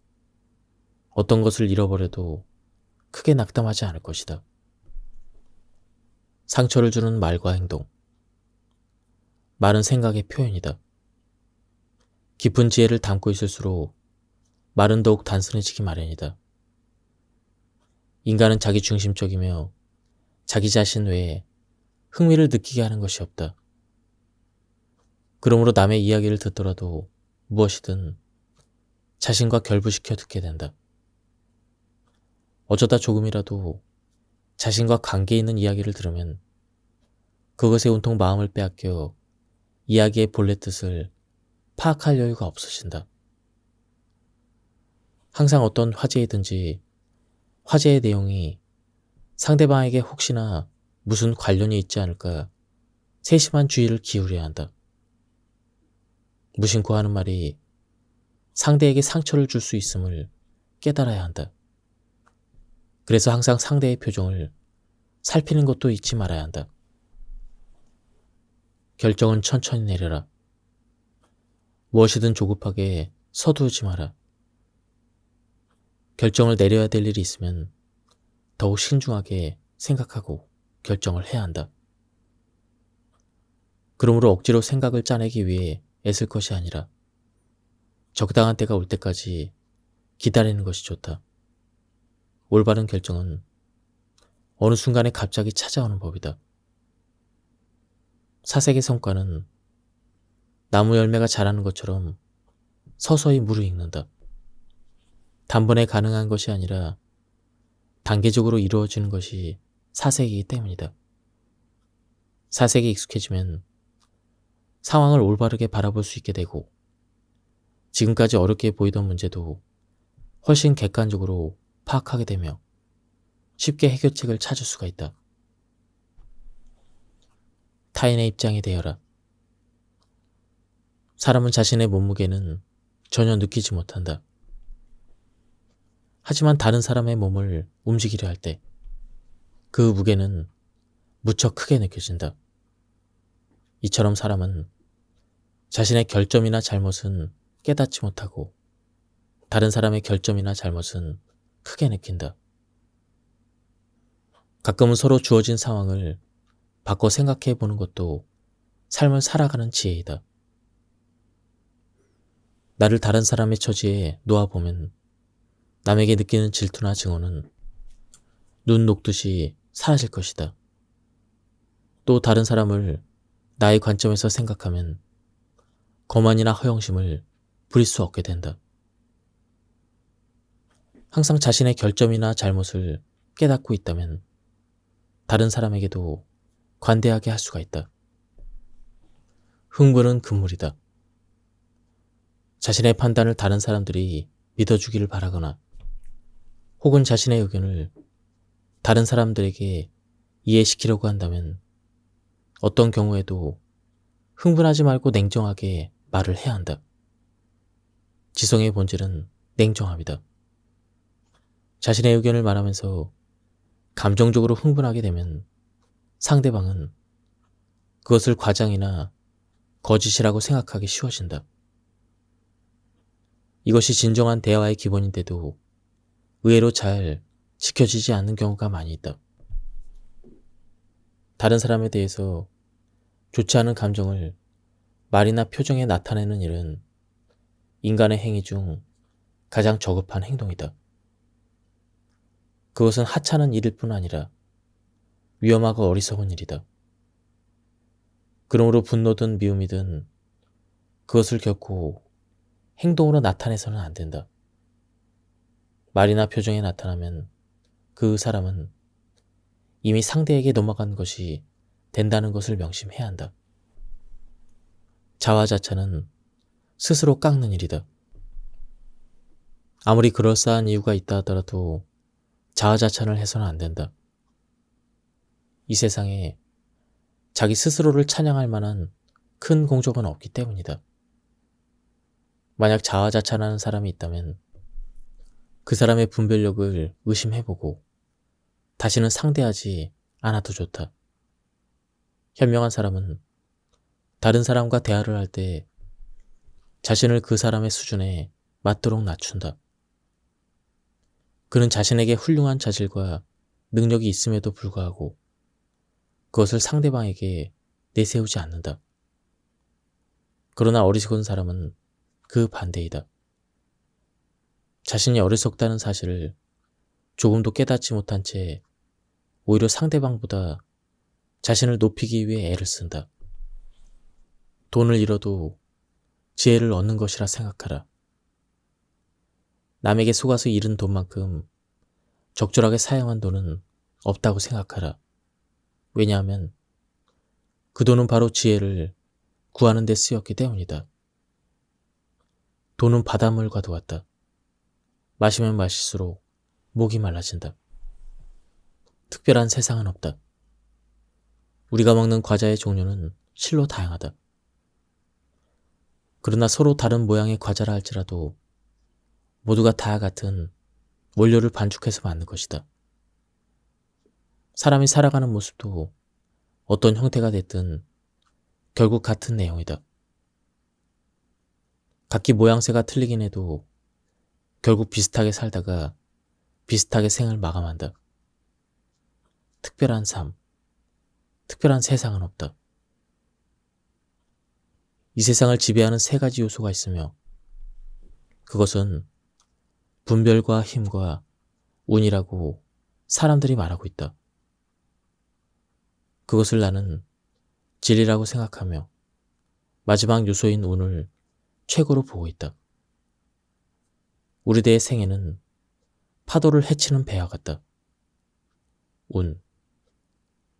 어떤 것을 잃어버려도 크게 낙담하지 않을 것이다. 상처를 주는 말과 행동. 말은 생각의 표현이다. 깊은 지혜를 담고 있을수록 말은 더욱 단순해지기 마련이다. 인간은 자기 중심적이며 자기 자신 외에 흥미를 느끼게 하는 것이 없다. 그러므로 남의 이야기를 듣더라도 무엇이든 자신과 결부시켜 듣게 된다. 어쩌다 조금이라도 자신과 관계 있는 이야기를 들으면 그것에 온통 마음을 빼앗겨 이야기의 본래 뜻을 파악할 여유가 없어진다. 항상 어떤 화제이든지 화제의 내용이 상대방에게 혹시나 무슨 관련이 있지 않을까 세심한 주의를 기울여야 한다. 무심코 하는 말이 상대에게 상처를 줄 수 있음을 깨달아야 한다. 그래서 항상 상대의 표정을 살피는 것도 잊지 말아야 한다. 결정은 천천히 내려라. 무엇이든 조급하게 서두르지 마라. 결정을 내려야 될 일이 있으면 더욱 신중하게 생각하고 결정을 해야 한다. 그러므로 억지로 생각을 짜내기 위해 애쓸 것이 아니라 적당한 때가 올 때까지 기다리는 것이 좋다. 올바른 결정은 어느 순간에 갑자기 찾아오는 법이다. 사색의 성과는 나무 열매가 자라는 것처럼 서서히 무르익는다. 단번에 가능한 것이 아니라 단계적으로 이루어지는 것이 사색이기 때문이다. 사색에 익숙해지면 상황을 올바르게 바라볼 수 있게 되고 지금까지 어렵게 보이던 문제도 훨씬 객관적으로 파악하게 되며 쉽게 해결책을 찾을 수가 있다. 타인의 입장이 되어라. 사람은 자신의 몸무게는 전혀 느끼지 못한다. 하지만 다른 사람의 몸을 움직이려 할 때 그 무게는 무척 크게 느껴진다. 이처럼 사람은 자신의 결점이나 잘못은 깨닫지 못하고 다른 사람의 결점이나 잘못은 크게 느낀다. 가끔은 서로 주어진 상황을 바꿔 생각해 보는 것도 삶을 살아가는 지혜이다. 나를 다른 사람의 처지에 놓아보면 남에게 느끼는 질투나 증오는 눈 녹듯이 사라질 것이다. 또 다른 사람을 나의 관점에서 생각하면 거만이나 허영심을 부릴 수 없게 된다. 항상 자신의 결점이나 잘못을 깨닫고 있다면 다른 사람에게도 관대하게 할 수가 있다. 흥분은 금물이다. 자신의 판단을 다른 사람들이 믿어주기를 바라거나 혹은 자신의 의견을 다른 사람들에게 이해시키려고 한다면 어떤 경우에도 흥분하지 말고 냉정하게 말을 해야 한다. 지성의 본질은 냉정함이다. 자신의 의견을 말하면서 감정적으로 흥분하게 되면 상대방은 그것을 과장이나 거짓이라고 생각하기 쉬워진다. 이것이 진정한 대화의 기본인데도 의외로 잘 지켜지지 않는 경우가 많이 있다. 다른 사람에 대해서 좋지 않은 감정을 말이나 표정에 나타내는 일은 인간의 행위 중 가장 저급한 행동이다. 그것은 하찮은 일일 뿐 아니라 위험하고 어리석은 일이다. 그러므로 분노든 미움이든 그것을 결코 행동으로 나타내서는 안 된다. 말이나 표정에 나타나면 그 사람은 이미 상대에게 넘어간 것이 된다는 것을 명심해야 한다. 자화자찬은 스스로 깎는 일이다. 아무리 그럴싸한 이유가 있다 하더라도 자화자찬을 해서는 안 된다. 이 세상에 자기 스스로를 찬양할 만한 큰 공적은 없기 때문이다. 만약 자화자찬하는 사람이 있다면 그 사람의 분별력을 의심해보고 다시는 상대하지 않아도 좋다. 현명한 사람은 다른 사람과 대화를 할 때 자신을 그 사람의 수준에 맞도록 낮춘다. 그는 자신에게 훌륭한 자질과 능력이 있음에도 불구하고 그것을 상대방에게 내세우지 않는다. 그러나 어리석은 사람은 그 반대이다. 자신이 어리석다는 사실을 조금도 깨닫지 못한 채 오히려 상대방보다 자신을 높이기 위해 애를 쓴다. 돈을 잃어도 지혜를 얻는 것이라 생각하라. 남에게 속아서 잃은 돈만큼 적절하게 사용한 돈은 없다고 생각하라. 왜냐하면 그 돈은 바로 지혜를 구하는 데 쓰였기 때문이다. 돈은 바닷물과도 같다. 마시면 마실수록 목이 말라진다. 특별한 세상은 없다. 우리가 먹는 과자의 종류는 실로 다양하다. 그러나 서로 다른 모양의 과자라 할지라도 모두가 다 같은 원료를 반죽해서 만든 것이다. 사람이 살아가는 모습도 어떤 형태가 됐든 결국 같은 내용이다. 각기 모양새가 틀리긴 해도 결국 비슷하게 살다가 비슷하게 생을 마감한다. 특별한 삶, 특별한 세상은 없다. 이 세상을 지배하는 세 가지 요소가 있으며 그것은 분별과 힘과 운이라고 사람들이 말하고 있다. 그것을 나는 진리라고 생각하며 마지막 요소인 운을 최고로 보고 있다. 우리 대의 생애는 파도를 헤치는 배와 같다. 운,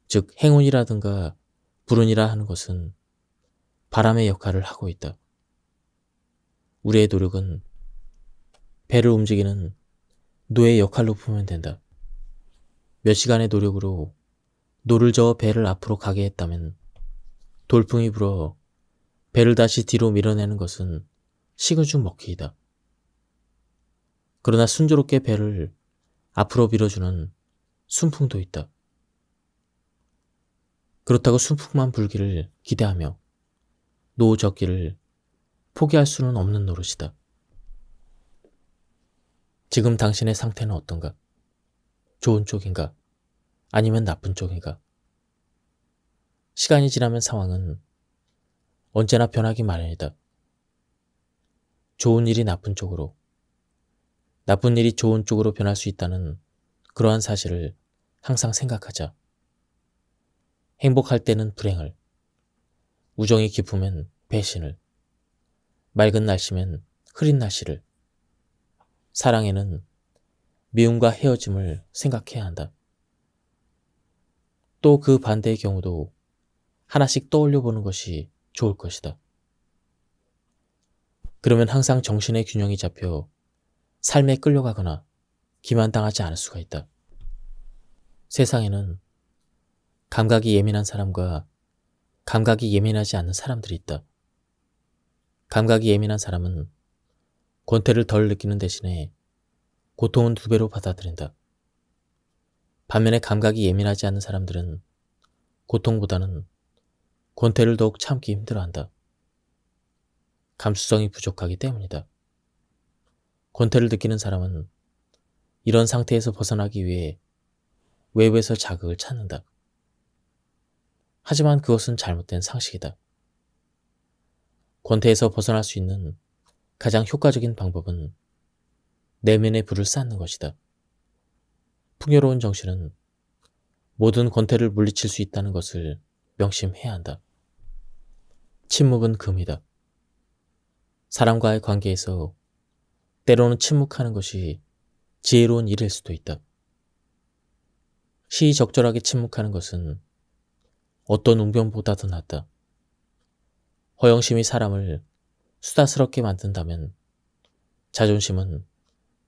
즉 행운이라든가 불운이라 하는 것은 바람의 역할을 하고 있다. 우리의 노력은 배를 움직이는 노의 역할로 보면 된다. 몇 시간의 노력으로 노를 저어 배를 앞으로 가게 했다면 돌풍이 불어 배를 다시 뒤로 밀어내는 것은 식은 죽 먹기이다. 그러나 순조롭게 배를 앞으로 밀어주는 순풍도 있다. 그렇다고 순풍만 불기를 기대하며 노 젓기를 포기할 수는 없는 노릇이다. 지금 당신의 상태는 어떤가? 좋은 쪽인가? 아니면 나쁜 쪽인가? 시간이 지나면 상황은 언제나 변하기 마련이다. 좋은 일이 나쁜 쪽으로, 나쁜 일이 좋은 쪽으로 변할 수 있다는 그러한 사실을 항상 생각하자. 행복할 때는 불행을, 우정이 깊으면 배신을, 맑은 날씨면 흐린 날씨를, 사랑에는 미움과 헤어짐을 생각해야 한다. 또 그 반대의 경우도 하나씩 떠올려 보는 것이 좋을 것이다. 그러면 항상 정신의 균형이 잡혀 삶에 끌려가거나 기만당하지 않을 수가 있다. 세상에는 감각이 예민한 사람과 감각이 예민하지 않는 사람들이 있다. 감각이 예민한 사람은 권태를 덜 느끼는 대신에 고통은 2배로 받아들인다. 반면에 감각이 예민하지 않는 사람들은 고통보다는 권태를 더욱 참기 힘들어한다. 감수성이 부족하기 때문이다. 권태를 느끼는 사람은 이런 상태에서 벗어나기 위해 외부에서 자극을 찾는다. 하지만 그것은 잘못된 상식이다. 권태에서 벗어날 수 있는 가장 효과적인 방법은 내면의 불을 쌓는 것이다. 풍요로운 정신은 모든 권태를 물리칠 수 있다는 것을 명심해야 한다. 침묵은 금이다. 사람과의 관계에서 때로는 침묵하는 것이 지혜로운 일일 수도 있다. 시의적절하게 침묵하는 것은 어떤 웅변보다도 낫다. 허영심이 사람을 수다스럽게 만든다면 자존심은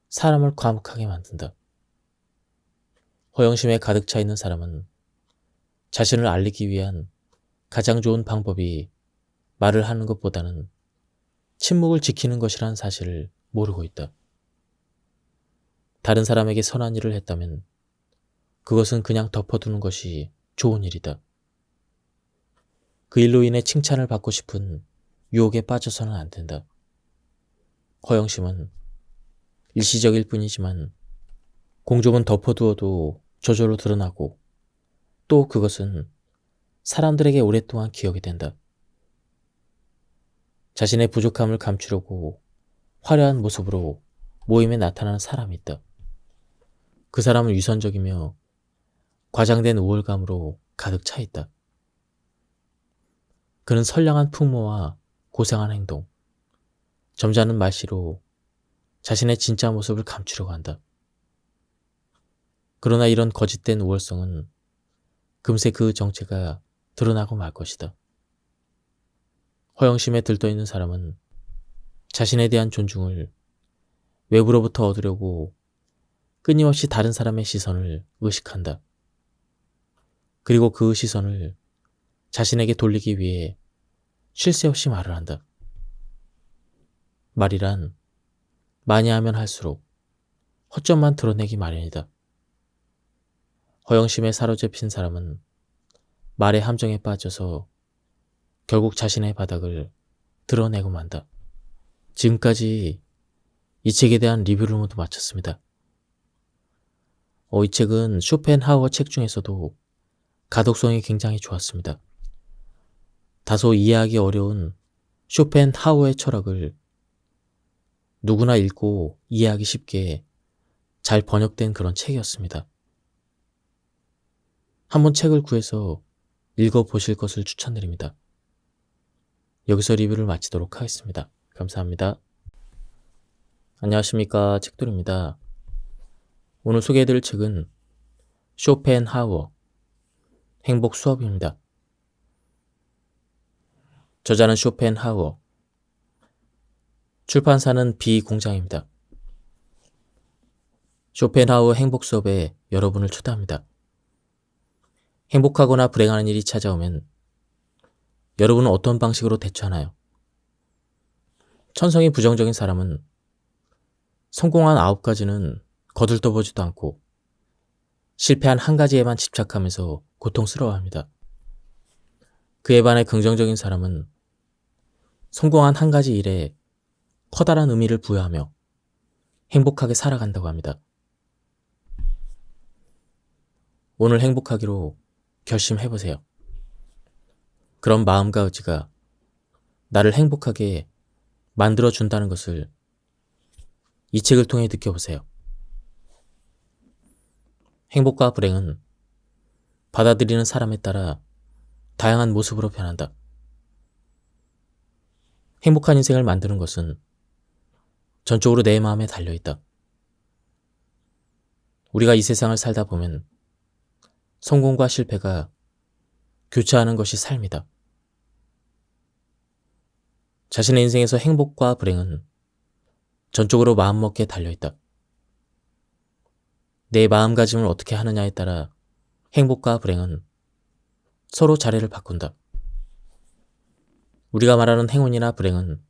사람을 과묵하게 만든다. 허영심에 가득 차 있는 사람은 자신을 알리기 위한 가장 좋은 방법이 말을 하는 것보다는 침묵을 지키는 것이라는 사실을 모르고 있다. 다른 사람에게 선한 일을 했다면 그것은 그냥 덮어두는 것이 좋은 일이다. 그 일로 인해 칭찬을 받고 싶은 유혹에 빠져서는 안 된다. 허영심은 일시적일 뿐이지만 공적은 덮어두어도 저절로 드러나고 또 그것은 사람들에게 오랫동안 기억이 된다. 자신의 부족함을 감추려고 화려한 모습으로 모임에 나타나는 사람이 있다. 그 사람은 위선적이며 과장된 우월감으로 가득 차 있다. 그는 선량한 풍모와 고상한 행동, 점잖은 말씨로 자신의 진짜 모습을 감추려고 한다. 그러나 이런 거짓된 우월성은 금세 그 정체가 드러나고 말 것이다. 허영심에 들떠있는 사람은 자신에 대한 존중을 외부로부터 얻으려고 끊임없이 다른 사람의 시선을 의식한다. 그리고 그 시선을 자신에게 돌리기 위해 쉴 새 없이 말을 한다. 말이란 많이 하면 할수록 허점만 드러내기 마련이다. 허영심에 사로잡힌 사람은 말의 함정에 빠져서 결국 자신의 바닥을 드러내고 만다. 지금까지 이 책에 대한 리뷰를 모두 마쳤습니다. 이 책은 쇼펜하우어 책 중에서도 가독성이 굉장히 좋았습니다. 다소 이해하기 어려운 쇼펜하우어의 철학을 누구나 읽고 이해하기 쉽게 잘 번역된 그런 책이었습니다. 한번 책을 구해서 읽어보실 것을 추천드립니다. 여기서 리뷰를 마치도록 하겠습니다. 감사합니다. 안녕하십니까, 책돌입니다. 오늘 소개해드릴 책은 쇼펜하우어 행복 수업입니다. 저자는 쇼펜하우어, 출판사는 비공장입니다. 쇼펜하우어 행복 수업에 여러분을 초대합니다. 행복하거나 불행하는 일이 찾아오면 여러분은 어떤 방식으로 대처하나요? 천성이 부정적인 사람은 성공한 9가지는 거들떠보지도 않고 실패한 1가지에만 집착하면서 고통스러워합니다. 그에 반해 긍정적인 사람은 성공한 1가지 일에 커다란 의미를 부여하며 행복하게 살아간다고 합니다. 오늘 행복하기로 결심해보세요. 그런 마음과 의지가 나를 행복하게 만들어준다는 것을 이 책을 통해 느껴보세요. 행복과 불행은 받아들이는 사람에 따라 다양한 모습으로 변한다. 행복한 인생을 만드는 것은 전적으로 내 마음에 달려있다. 우리가 이 세상을 살다 보면 성공과 실패가 교차하는 것이 삶이다. 자신의 인생에서 행복과 불행은 전적으로 마음먹기에 달려있다. 내 마음가짐을 어떻게 하느냐에 따라 행복과 불행은 서로 자리를 바꾼다. 우리가 말하는 행운이나 불행은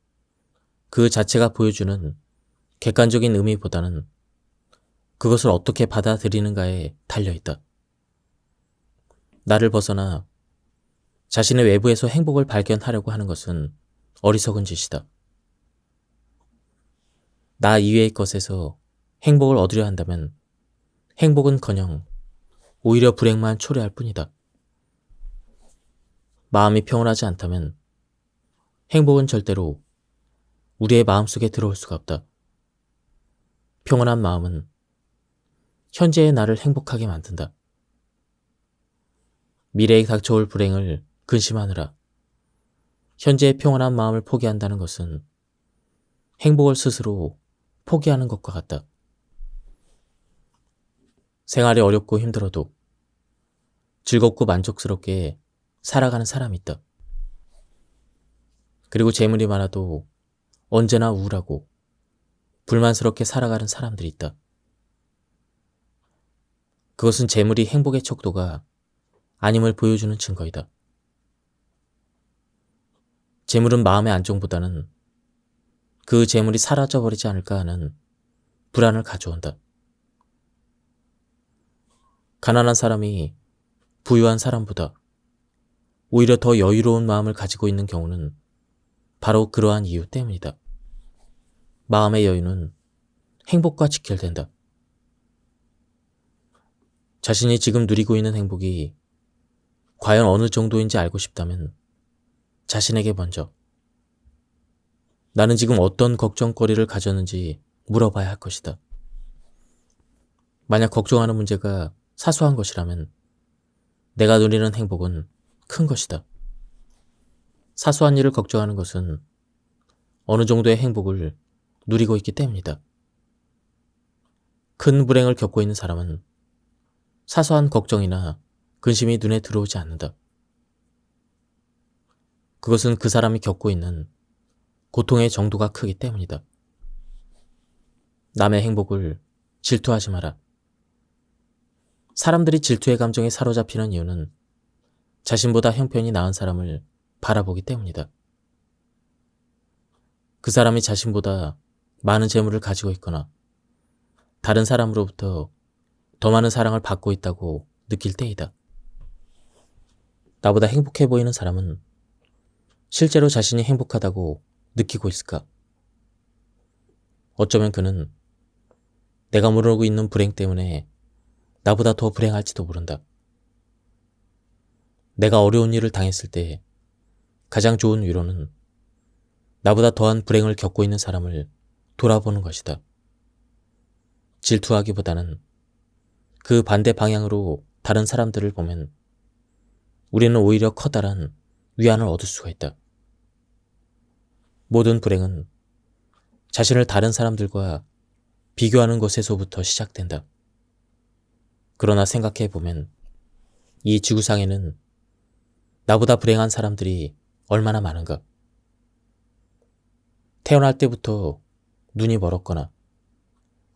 그 자체가 보여주는 객관적인 의미보다는 그것을 어떻게 받아들이는가에 달려있다. 나를 벗어나 자신의 외부에서 행복을 발견하려고 하는 것은 어리석은 짓이다. 나 이외의 것에서 행복을 얻으려 한다면 행복은커녕 오히려 불행만 초래할 뿐이다. 마음이 평온하지 않다면 행복은 절대로 우리의 마음속에 들어올 수가 없다. 평온한 마음은 현재의 나를 행복하게 만든다. 미래에 닥쳐올 불행을 근심하느라 현재의 평온한 마음을 포기한다는 것은 행복을 스스로 포기하는 것과 같다. 생활이 어렵고 힘들어도 즐겁고 만족스럽게 살아가는 사람이 있다. 그리고 재물이 많아도 언제나 우울하고 불만스럽게 살아가는 사람들이 있다. 그것은 재물이 행복의 척도가 아님을 보여주는 증거이다. 재물은 마음의 안정보다는 그 재물이 사라져버리지 않을까 하는 불안을 가져온다. 가난한 사람이 부유한 사람보다 오히려 더 여유로운 마음을 가지고 있는 경우는 바로 그러한 이유 때문이다. 마음의 여유는 행복과 직결된다. 자신이 지금 누리고 있는 행복이 과연 어느 정도인지 알고 싶다면 자신에게 먼저 나는 지금 어떤 걱정거리를 가졌는지 물어봐야 할 것이다. 만약 걱정하는 문제가 사소한 것이라면 내가 누리는 행복은 큰 것이다. 사소한 일을 걱정하는 것은 어느 정도의 행복을 누리고 있기 때문이다. 큰 불행을 겪고 있는 사람은 사소한 걱정이나 근심이 눈에 들어오지 않는다. 그것은 그 사람이 겪고 있는 고통의 정도가 크기 때문이다. 남의 행복을 질투하지 마라. 사람들이 질투의 감정에 사로잡히는 이유는 자신보다 형편이 나은 사람을 바라보기 때문이다. 그 사람이 자신보다 많은 재물을 가지고 있거나 다른 사람으로부터 더 많은 사랑을 받고 있다고 느낄 때이다. 나보다 행복해 보이는 사람은 실제로 자신이 행복하다고 느끼고 있을까? 어쩌면 그는 내가 모르고 있는 불행 때문에 나보다 더 불행할지도 모른다. 내가 어려운 일을 당했을 때 가장 좋은 위로는 나보다 더한 불행을 겪고 있는 사람을 돌아보는 것이다. 질투하기보다는 그 반대 방향으로 다른 사람들을 보면 우리는 오히려 커다란 위안을 얻을 수가 있다. 모든 불행은 자신을 다른 사람들과 비교하는 것에서부터 시작된다. 그러나 생각해보면 이 지구상에는 나보다 불행한 사람들이 얼마나 많은가. 태어날 때부터 눈이 멀었거나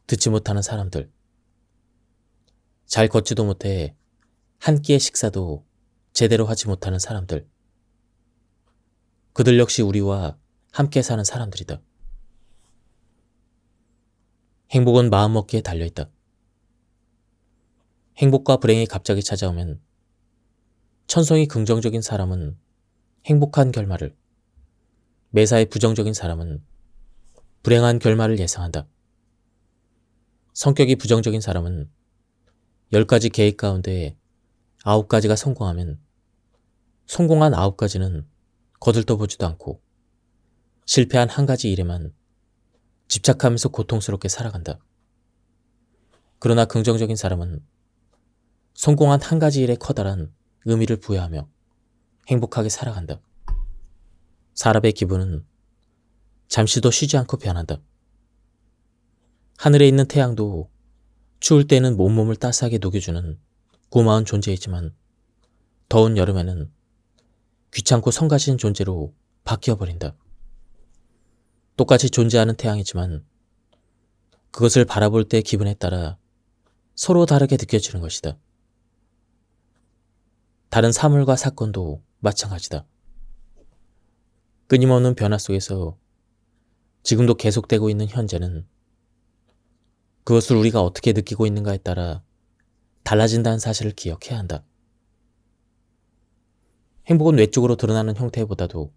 듣지 못하는 사람들, 잘 걷지도 못해 한 끼의 식사도 제대로 하지 못하는 사람들, 그들 역시 우리와 함께 사는 사람들이다. 행복은 마음먹기에 달려있다. 행복과 불행이 갑자기 찾아오면 천성이 긍정적인 사람은 행복한 결말을, 매사에 부정적인 사람은 불행한 결말을 예상한다. 성격이 부정적인 사람은 10가지 계획 가운데 9가지가 성공하면 성공한 9가지는 거들떠보지도 않고 실패한 1가지 일에만 집착하면서 고통스럽게 살아간다. 그러나 긍정적인 사람은 성공한 1가지 일에 커다란 의미를 부여하며 행복하게 살아간다. 사람의 기분은 잠시도 쉬지 않고 변한다. 하늘에 있는 태양도 추울 때는 온몸을 따스하게 녹여주는 고마운 존재이지만 더운 여름에는 귀찮고 성가신 존재로 바뀌어버린다. 똑같이 존재하는 태양이지만 그것을 바라볼 때 기분에 따라 서로 다르게 느껴지는 것이다. 다른 사물과 사건도 마찬가지다. 끊임없는 변화 속에서 지금도 계속되고 있는 현재는 그것을 우리가 어떻게 느끼고 있는가에 따라 달라진다는 사실을 기억해야 한다. 행복은 외적으로 드러나는 형태보다도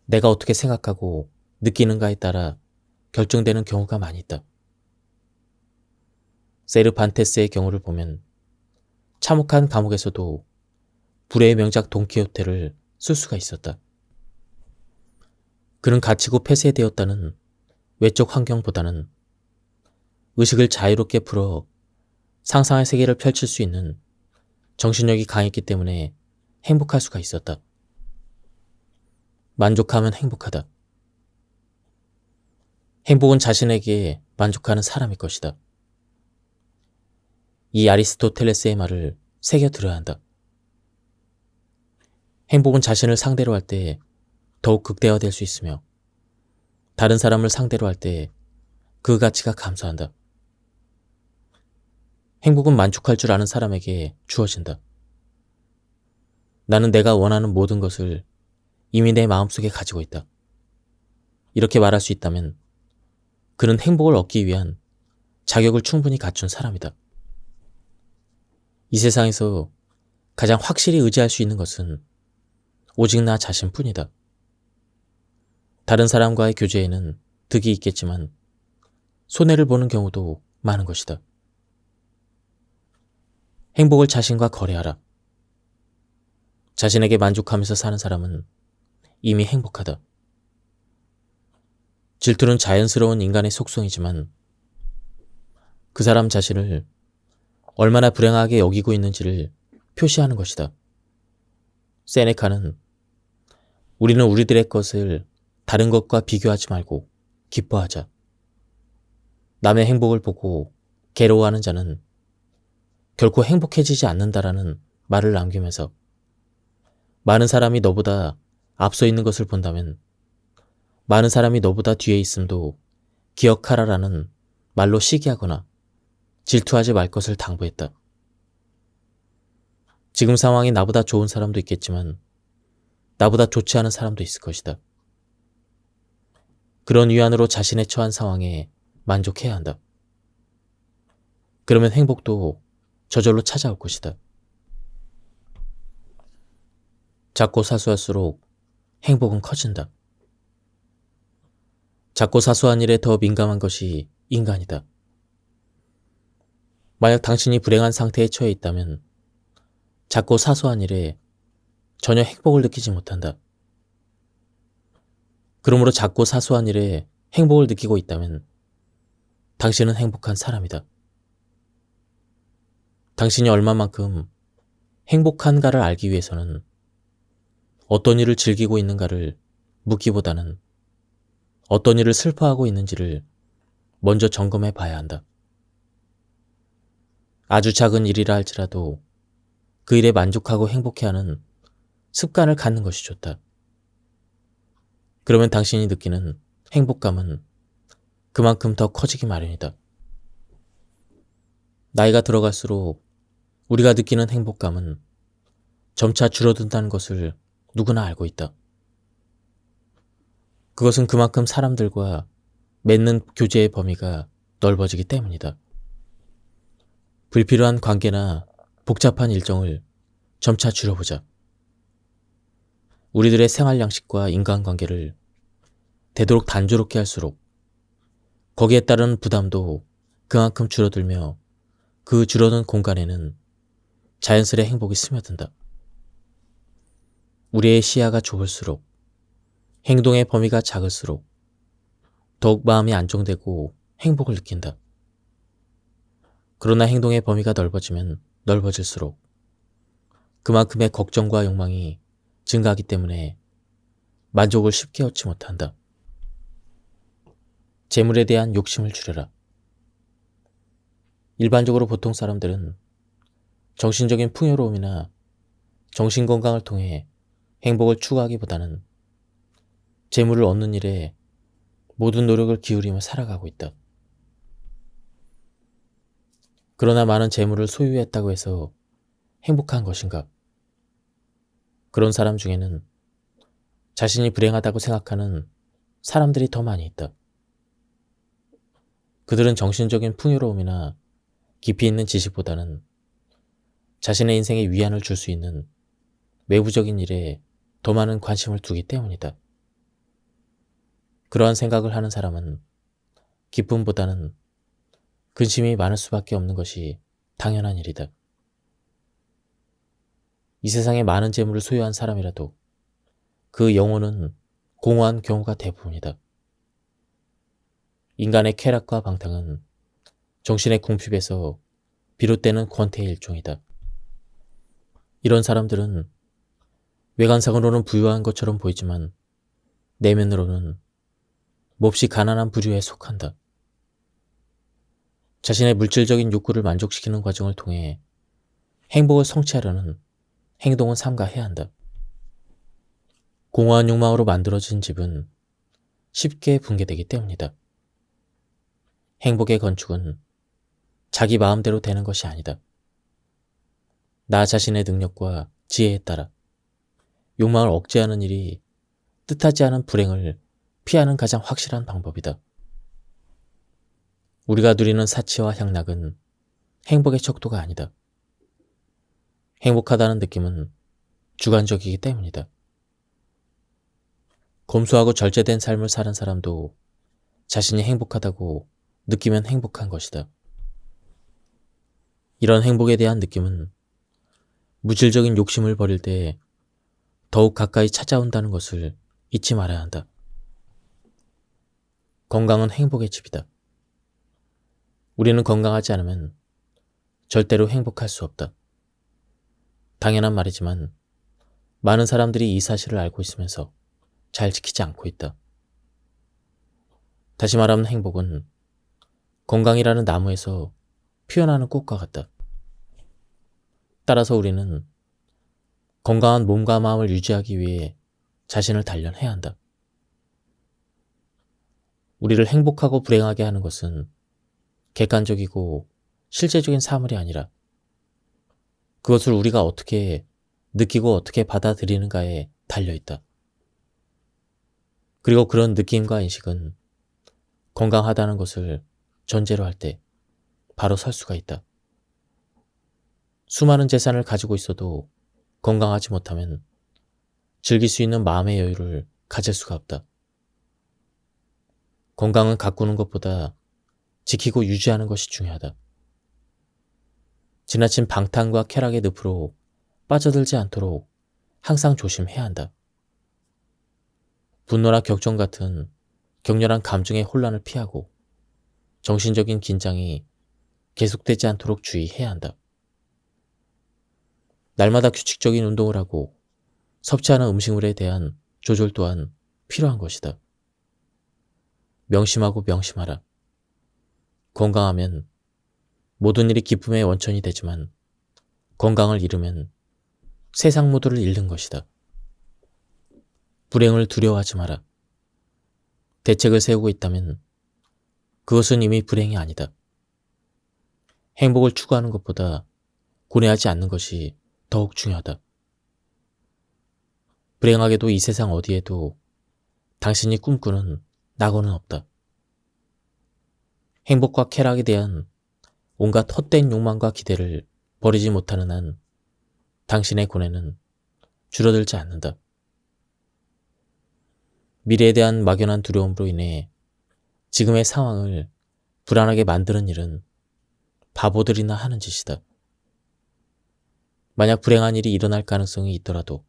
내가 어떻게 생각하고 느끼는가에 따라 결정되는 경우가 많이 있다. 세르판테스의 경우를 보면 참혹한 감옥에서도 불의의 명작 돈키호테를 쓸 수가 있었다. 그는 갇히고 폐쇄되었다는 외적 환경보다는 의식을 자유롭게 풀어 상상의 세계를 펼칠 수 있는 정신력이 강했기 때문에 행복할 수가 있었다. 만족하면 행복하다. 행복은 자신에게 만족하는 사람일 것이다. 이 아리스토텔레스의 말을 새겨 들어야 한다. 행복은 자신을 상대로 할 때 더욱 극대화될 수 있으며 다른 사람을 상대로 할 때 그 가치가 감소한다. 행복은 만족할 줄 아는 사람에게 주어진다. 나는 내가 원하는 모든 것을 이미 내 마음속에 가지고 있다. 이렇게 말할 수 있다면 그는 행복을 얻기 위한 자격을 충분히 갖춘 사람이다. 이 세상에서 가장 확실히 의지할 수 있는 것은 오직 나 자신뿐이다. 다른 사람과의 교제에는 득이 있겠지만 손해를 보는 경우도 많은 것이다. 행복을 자신과 거래하라. 자신에게 만족하면서 사는 사람은 이미 행복하다. 질투는 자연스러운 인간의 속성이지만 그 사람 자신을 얼마나 불행하게 여기고 있는지를 표시하는 것이다. 세네카는 우리는 우리들의 것을 다른 것과 비교하지 말고 기뻐하자. 남의 행복을 보고 괴로워하는 자는 결코 행복해지지 않는다라는 말을 남기면서 많은 사람이 너보다 앞서 있는 것을 본다면 많은 사람이 너보다 뒤에 있음도 기억하라라는 말로 시기하거나 질투하지 말 것을 당부했다. 지금 상황이 나보다 좋은 사람도 있겠지만 나보다 좋지 않은 사람도 있을 것이다. 그런 위안으로 자신의 처한 상황에 만족해야 한다. 그러면 행복도 저절로 찾아올 것이다. 작고 사소할수록 행복은 커진다. 작고 사소한 일에 더 민감한 것이 인간이다. 만약 당신이 불행한 상태에 처해 있다면 작고 사소한 일에 전혀 행복을 느끼지 못한다. 그러므로 작고 사소한 일에 행복을 느끼고 있다면 당신은 행복한 사람이다. 당신이 얼마만큼 행복한가를 알기 위해서는 어떤 일을 즐기고 있는가를 묻기보다는 어떤 일을 슬퍼하고 있는지를 먼저 점검해 봐야 한다. 아주 작은 일이라 할지라도 그 일에 만족하고 행복해하는 습관을 갖는 것이 좋다. 그러면 당신이 느끼는 행복감은 그만큼 더 커지기 마련이다. 나이가 들어갈수록 우리가 느끼는 행복감은 점차 줄어든다는 것을 누구나 알고 있다. 그것은 그만큼 사람들과 맺는 교제의 범위가 넓어지기 때문이다. 불필요한 관계나 복잡한 일정을 점차 줄여보자. 우리들의 생활 양식과 인간관계를 되도록 단조롭게 할수록 거기에 따른 부담도 그만큼 줄어들며 그 줄어든 공간에는 자연스레 행복이 스며든다. 우리의 시야가 좁을수록 행동의 범위가 작을수록 더욱 마음이 안정되고 행복을 느낀다. 그러나 행동의 범위가 넓어지면 넓어질수록 그만큼의 걱정과 욕망이 증가하기 때문에 만족을 쉽게 얻지 못한다. 재물에 대한 욕심을 줄여라. 일반적으로 보통 사람들은 정신적인 풍요로움이나 정신건강을 통해 행복을 추구하기보다는 재물을 얻는 일에 모든 노력을 기울이며 살아가고 있다. 그러나 많은 재물을 소유했다고 해서 행복한 것인가? 그런 사람 중에는 자신이 불행하다고 생각하는 사람들이 더 많이 있다. 그들은 정신적인 풍요로움이나 깊이 있는 지식보다는 자신의 인생에 위안을 줄 수 있는 외부적인 일에 더 많은 관심을 두기 때문이다. 그러한 생각을 하는 사람은 기쁨보다는 근심이 많을 수밖에 없는 것이 당연한 일이다. 이 세상에 많은 재물을 소유한 사람이라도 그 영혼은 공허한 경우가 대부분이다. 인간의 쾌락과 방탕은 정신의 궁핍에서 비롯되는 권태의 일종이다. 이런 사람들은 외관상으로는 부유한 것처럼 보이지만 내면으로는 몹시 가난한 부류에 속한다. 자신의 물질적인 욕구를 만족시키는 과정을 통해 행복을 성취하려는 행동은 삼가해야 한다. 공허한 욕망으로 만들어진 집은 쉽게 붕괴되기 때문이다. 행복의 건축은 자기 마음대로 되는 것이 아니다. 나 자신의 능력과 지혜에 따라 욕망을 억제하는 일이 뜻하지 않은 불행을 피하는 가장 확실한 방법이다. 우리가 누리는 사치와 향락은 행복의 척도가 아니다. 행복하다는 느낌은 주관적이기 때문이다. 검소하고 절제된 삶을 사는 사람도 자신이 행복하다고 느끼면 행복한 것이다. 이런 행복에 대한 느낌은 무질적인 욕심을 버릴 때 더욱 가까이 찾아온다는 것을 잊지 말아야 한다. 건강은 행복의 집이다. 우리는 건강하지 않으면 절대로 행복할 수 없다. 당연한 말이지만 많은 사람들이 이 사실을 알고 있으면서 잘 지키지 않고 있다. 다시 말하면 행복은 건강이라는 나무에서 피어나는 꽃과 같다. 따라서 우리는 건강한 몸과 마음을 유지하기 위해 자신을 단련해야 한다. 우리를 행복하고 불행하게 하는 것은 객관적이고 실제적인 사물이 아니라 그것을 우리가 어떻게 느끼고 어떻게 받아들이는가에 달려있다. 그리고 그런 느낌과 인식은 건강하다는 것을 전제로 할 때 바로 설 수가 있다. 수많은 재산을 가지고 있어도 건강하지 못하면 즐길 수 있는 마음의 여유를 가질 수가 없다. 건강은 가꾸는 것보다 지키고 유지하는 것이 중요하다. 지나친 방탕과 쾌락의 늪으로 빠져들지 않도록 항상 조심해야 한다. 분노나 격정 같은 격렬한 감정의 혼란을 피하고 정신적인 긴장이 계속되지 않도록 주의해야 한다. 날마다 규칙적인 운동을 하고 섭취하는 음식물에 대한 조절 또한 필요한 것이다. 명심하고 명심하라. 건강하면 모든 일이 기쁨의 원천이 되지만 건강을 잃으면 세상 모두를 잃는 것이다. 불행을 두려워하지 마라. 대책을 세우고 있다면 그것은 이미 불행이 아니다. 행복을 추구하는 것보다 고뇌하지 않는 것이 더욱 중요하다. 불행하게도 이 세상 어디에도 당신이 꿈꾸는 낙원은 없다. 행복과 쾌락에 대한 온갖 헛된 욕망과 기대를 버리지 못하는 한 당신의 고뇌는 줄어들지 않는다. 미래에 대한 막연한 두려움으로 인해 지금의 상황을 불안하게 만드는 일은 바보들이나 하는 짓이다. 만약 불행한 일이 일어날 가능성이 있더라도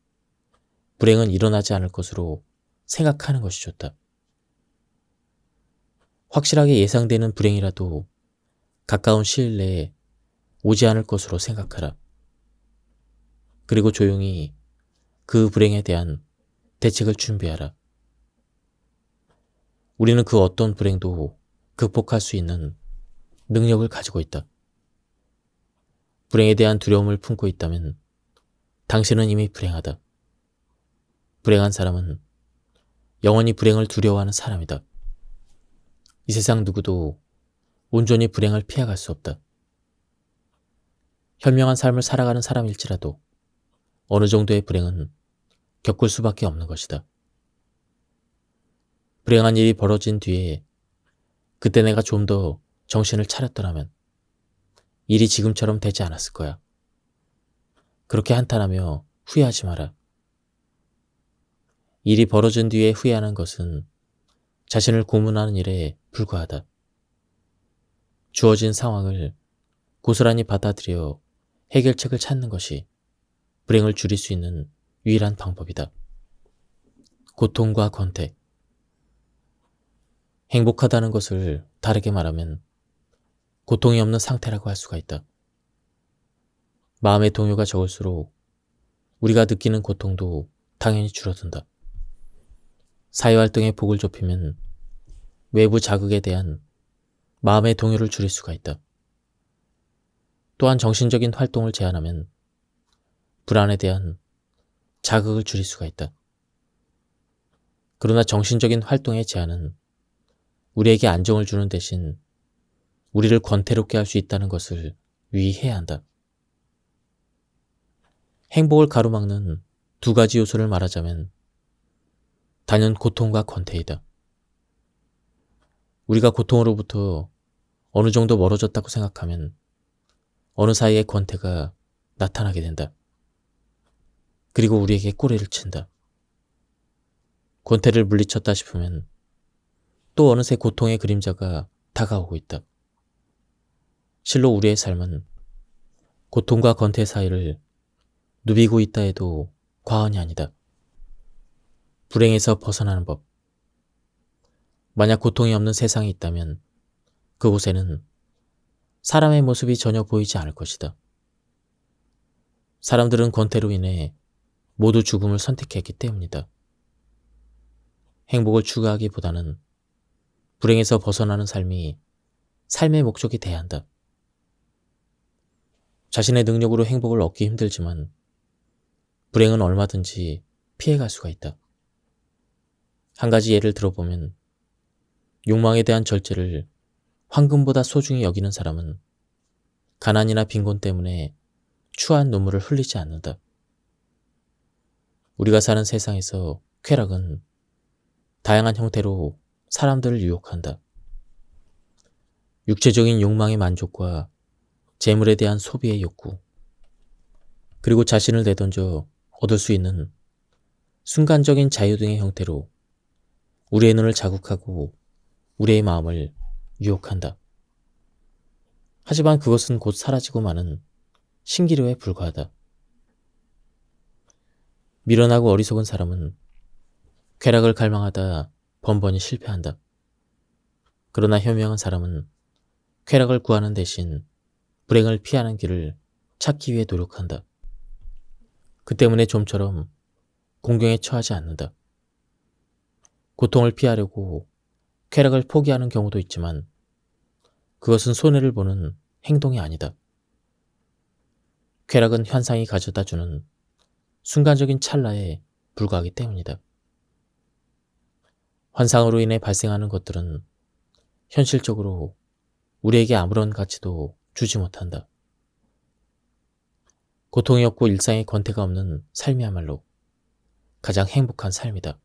불행은 일어나지 않을 것으로 생각하는 것이 좋다. 확실하게 예상되는 불행이라도 가까운 시일 내에 오지 않을 것으로 생각하라. 그리고 조용히 그 불행에 대한 대책을 준비하라. 우리는 그 어떤 불행도 극복할 수 있는 능력을 가지고 있다. 불행에 대한 두려움을 품고 있다면 당신은 이미 불행하다. 불행한 사람은 영원히 불행을 두려워하는 사람이다. 이 세상 누구도 온전히 불행을 피해갈 수 없다. 현명한 삶을 살아가는 사람일지라도 어느 정도의 불행은 겪을 수밖에 없는 것이다. 불행한 일이 벌어진 뒤에 그때 내가 좀 더 정신을 차렸더라면 일이 지금처럼 되지 않았을 거야. 그렇게 한탄하며 후회하지 마라. 일이 벌어진 뒤에 후회하는 것은 자신을 고문하는 일에 불과하다. 주어진 상황을 고스란히 받아들여 해결책을 찾는 것이 불행을 줄일 수 있는 유일한 방법이다. 고통과 권태. 행복하다는 것을 다르게 말하면 고통이 없는 상태라고 할 수가 있다. 마음의 동요가 적을수록 우리가 느끼는 고통도 당연히 줄어든다. 사회활동에 폭을 좁히면 외부 자극에 대한 마음의 동요를 줄일 수가 있다. 또한 정신적인 활동을 제한하면 불안에 대한 자극을 줄일 수가 있다. 그러나 정신적인 활동의 제한은 우리에게 안정을 주는 대신 우리를 권태롭게 할 수 있다는 것을 유의해야 한다. 행복을 가로막는 두 가지 요소를 말하자면 단연 고통과 권태이다. 우리가 고통으로부터 어느 정도 멀어졌다고 생각하면 어느 사이에 권태가 나타나게 된다. 그리고 우리에게 꼬리를 친다. 권태를 물리쳤다 싶으면 또 어느새 고통의 그림자가 다가오고 있다. 실로 우리의 삶은 고통과 권태 사이를 누비고 있다 해도 과언이 아니다. 불행에서 벗어나는 법. 만약 고통이 없는 세상이 있다면 그곳에는 사람의 모습이 전혀 보이지 않을 것이다. 사람들은 권태로 인해 모두 죽음을 선택했기 때문이다. 행복을 추구하기보다는 불행에서 벗어나는 삶이 삶의 목적이 돼야 한다. 자신의 능력으로 행복을 얻기 힘들지만 불행은 얼마든지 피해갈 수가 있다. 한 가지 예를 들어보면 욕망에 대한 절제를 황금보다 소중히 여기는 사람은 가난이나 빈곤 때문에 추한 눈물을 흘리지 않는다. 우리가 사는 세상에서 쾌락은 다양한 형태로 사람들을 유혹한다. 육체적인 욕망의 만족과 재물에 대한 소비의 욕구, 그리고 자신을 내던져 얻을 수 있는 순간적인 자유 등의 형태로 우리의 눈을 자극하고 우리의 마음을 유혹한다. 하지만 그것은 곧 사라지고 마는 신기루에 불과하다. 미련하고 어리석은 사람은 쾌락을 갈망하다 번번이 실패한다. 그러나 현명한 사람은 쾌락을 구하는 대신 불행을 피하는 길을 찾기 위해 노력한다. 그 때문에 좀처럼 공경에 처하지 않는다. 고통을 피하려고 쾌락을 포기하는 경우도 있지만 그것은 손해를 보는 행동이 아니다. 쾌락은 현상이 가져다주는 순간적인 찰나에 불과하기 때문이다. 환상으로 인해 발생하는 것들은 현실적으로 우리에게 아무런 가치도 주지 못한다. 고통이 없고 일상의 권태가 없는 삶이야말로 가장 행복한 삶이다.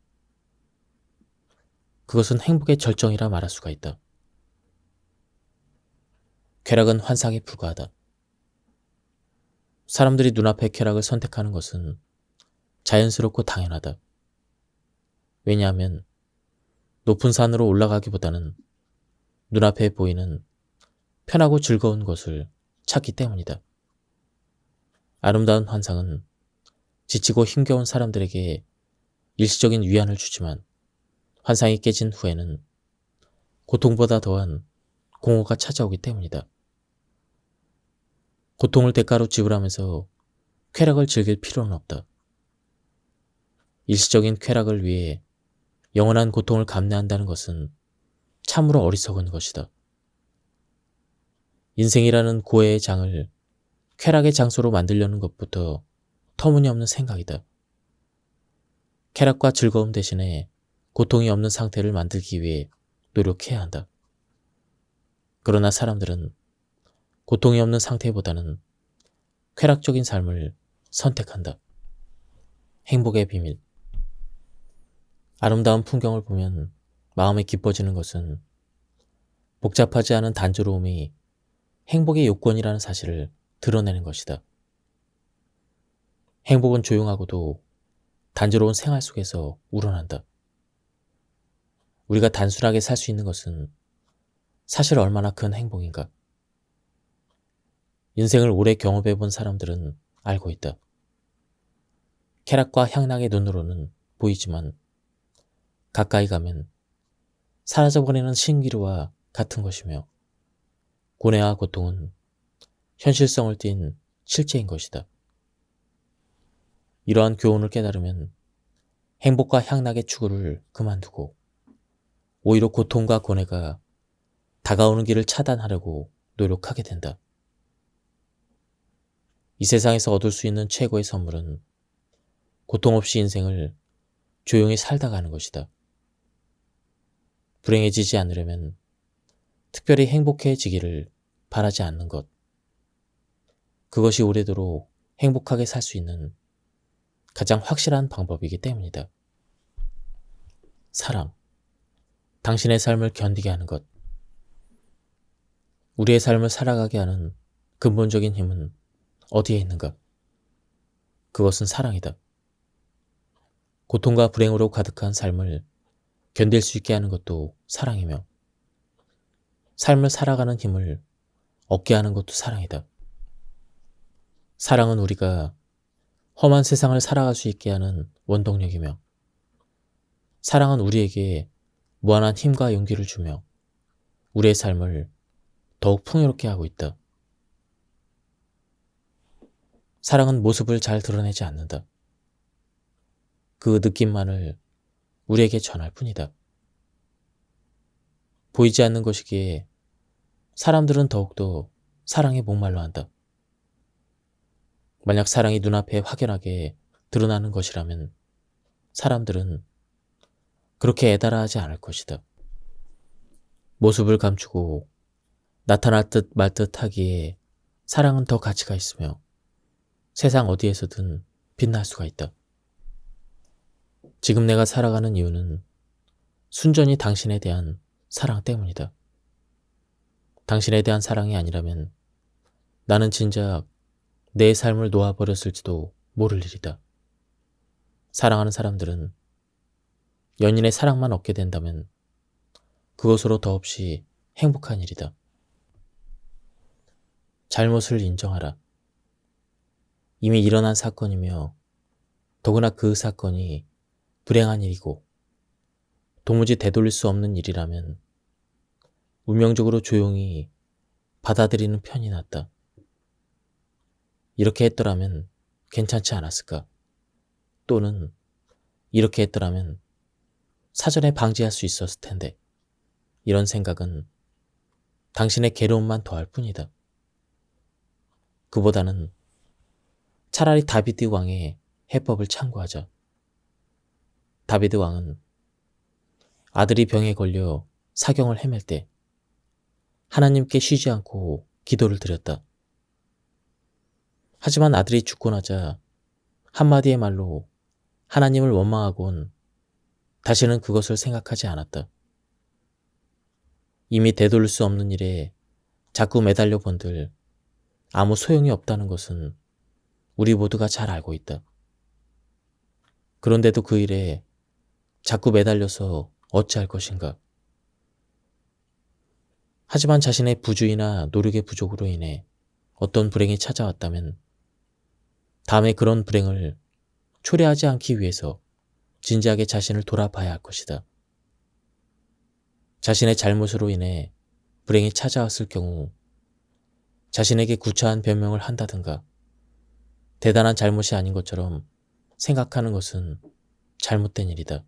그것은 행복의 절정이라 말할 수가 있다. 쾌락은 환상에 불과하다. 사람들이 눈앞의 쾌락을 선택하는 것은 자연스럽고 당연하다. 왜냐하면 높은 산으로 올라가기보다는 눈앞에 보이는 편하고 즐거운 것을 찾기 때문이다. 아름다운 환상은 지치고 힘겨운 사람들에게 일시적인 위안을 주지만 환상이 깨진 후에는 고통보다 더한 공허가 찾아오기 때문이다. 고통을 대가로 지불하면서 쾌락을 즐길 필요는 없다. 일시적인 쾌락을 위해 영원한 고통을 감내한다는 것은 참으로 어리석은 것이다. 인생이라는 고해의 장을 쾌락의 장소로 만들려는 것부터 터무니없는 생각이다. 쾌락과 즐거움 대신에 고통이 없는 상태를 만들기 위해 노력해야 한다. 그러나 사람들은 고통이 없는 상태보다는 쾌락적인 삶을 선택한다. 행복의 비밀. 아름다운 풍경을 보면 마음이 기뻐지는 것은 복잡하지 않은 단조로움이 행복의 요건이라는 사실을 드러내는 것이다. 행복은 조용하고도 단조로운 생활 속에서 우러난다. 우리가 단순하게 살 수 있는 것은 사실 얼마나 큰 행복인가. 인생을 오래 경험해 본 사람들은 알고 있다. 쾌락과 향락의 눈으로는 보이지만 가까이 가면 사라져버리는 신기루와 같은 것이며 고뇌와 고통은 현실성을 띤 실제인 것이다. 이러한 교훈을 깨달으면 행복과 향락의 추구를 그만두고 오히려 고통과 고뇌가 다가오는 길을 차단하려고 노력하게 된다. 이 세상에서 얻을 수 있는 최고의 선물은 고통 없이 인생을 조용히 살다 가는 것이다. 불행해지지 않으려면 특별히 행복해지기를 바라지 않는 것. 그것이 오래도록 행복하게 살 수 있는 가장 확실한 방법이기 때문이다. 사랑. 당신의 삶을 견디게 하는 것. 우리의 삶을 살아가게 하는 근본적인 힘은 어디에 있는가? 그것은 사랑이다. 고통과 불행으로 가득한 삶을 견딜 수 있게 하는 것도 사랑이며 삶을 살아가는 힘을 얻게 하는 것도 사랑이다. 사랑은 우리가 험한 세상을 살아갈 수 있게 하는 원동력이며 사랑은 우리에게 무한한 힘과 용기를 주며 우리의 삶을 더욱 풍요롭게 하고 있다. 사랑은 모습을 잘 드러내지 않는다. 그 느낌만을 우리에게 전할 뿐이다. 보이지 않는 것이기에 사람들은 더욱더 사랑에 목말라 한다. 만약 사랑이 눈앞에 확연하게 드러나는 것이라면 사람들은 그렇게 애달아하지 않을 것이다. 모습을 감추고 나타날 듯 말 듯 하기에 사랑은 더 가치가 있으며 세상 어디에서든 빛날 수가 있다. 지금 내가 살아가는 이유는 순전히 당신에 대한 사랑 때문이다. 당신에 대한 사랑이 아니라면 나는 진작 내 삶을 놓아버렸을지도 모를 일이다. 사랑하는 사람들은 연인의 사랑만 얻게 된다면 그것으로 더없이 행복한 일이다. 잘못을 인정하라. 이미 일어난 사건이며 더구나 그 사건이 불행한 일이고 도무지 되돌릴 수 없는 일이라면 운명적으로 조용히 받아들이는 편이 낫다. 이렇게 했더라면 괜찮지 않았을까? 또는 이렇게 했더라면 사전에 방지할 수 있었을 텐데. 이런 생각은 당신의 괴로움만 더할 뿐이다. 그보다는 차라리 다비드 왕의 해법을 참고하자. 다비드 왕은 아들이 병에 걸려 사경을 헤맬 때 하나님께 쉬지 않고 기도를 드렸다. 하지만 아들이 죽고 나자 한마디의 말로 하나님을 원망하곤 다시는 그것을 생각하지 않았다. 이미 되돌릴 수 없는 일에 자꾸 매달려 본들 아무 소용이 없다는 것은 우리 모두가 잘 알고 있다. 그런데도 그 일에 자꾸 매달려서 어찌할 것인가? 하지만 자신의 부주의나 노력의 부족으로 인해 어떤 불행이 찾아왔다면 다음에 그런 불행을 초래하지 않기 위해서 진지하게 자신을 돌아봐야 할 것이다. 자신의 잘못으로 인해 불행이 찾아왔을 경우 자신에게 구차한 변명을 한다든가 대단한 잘못이 아닌 것처럼 생각하는 것은 잘못된 일이다.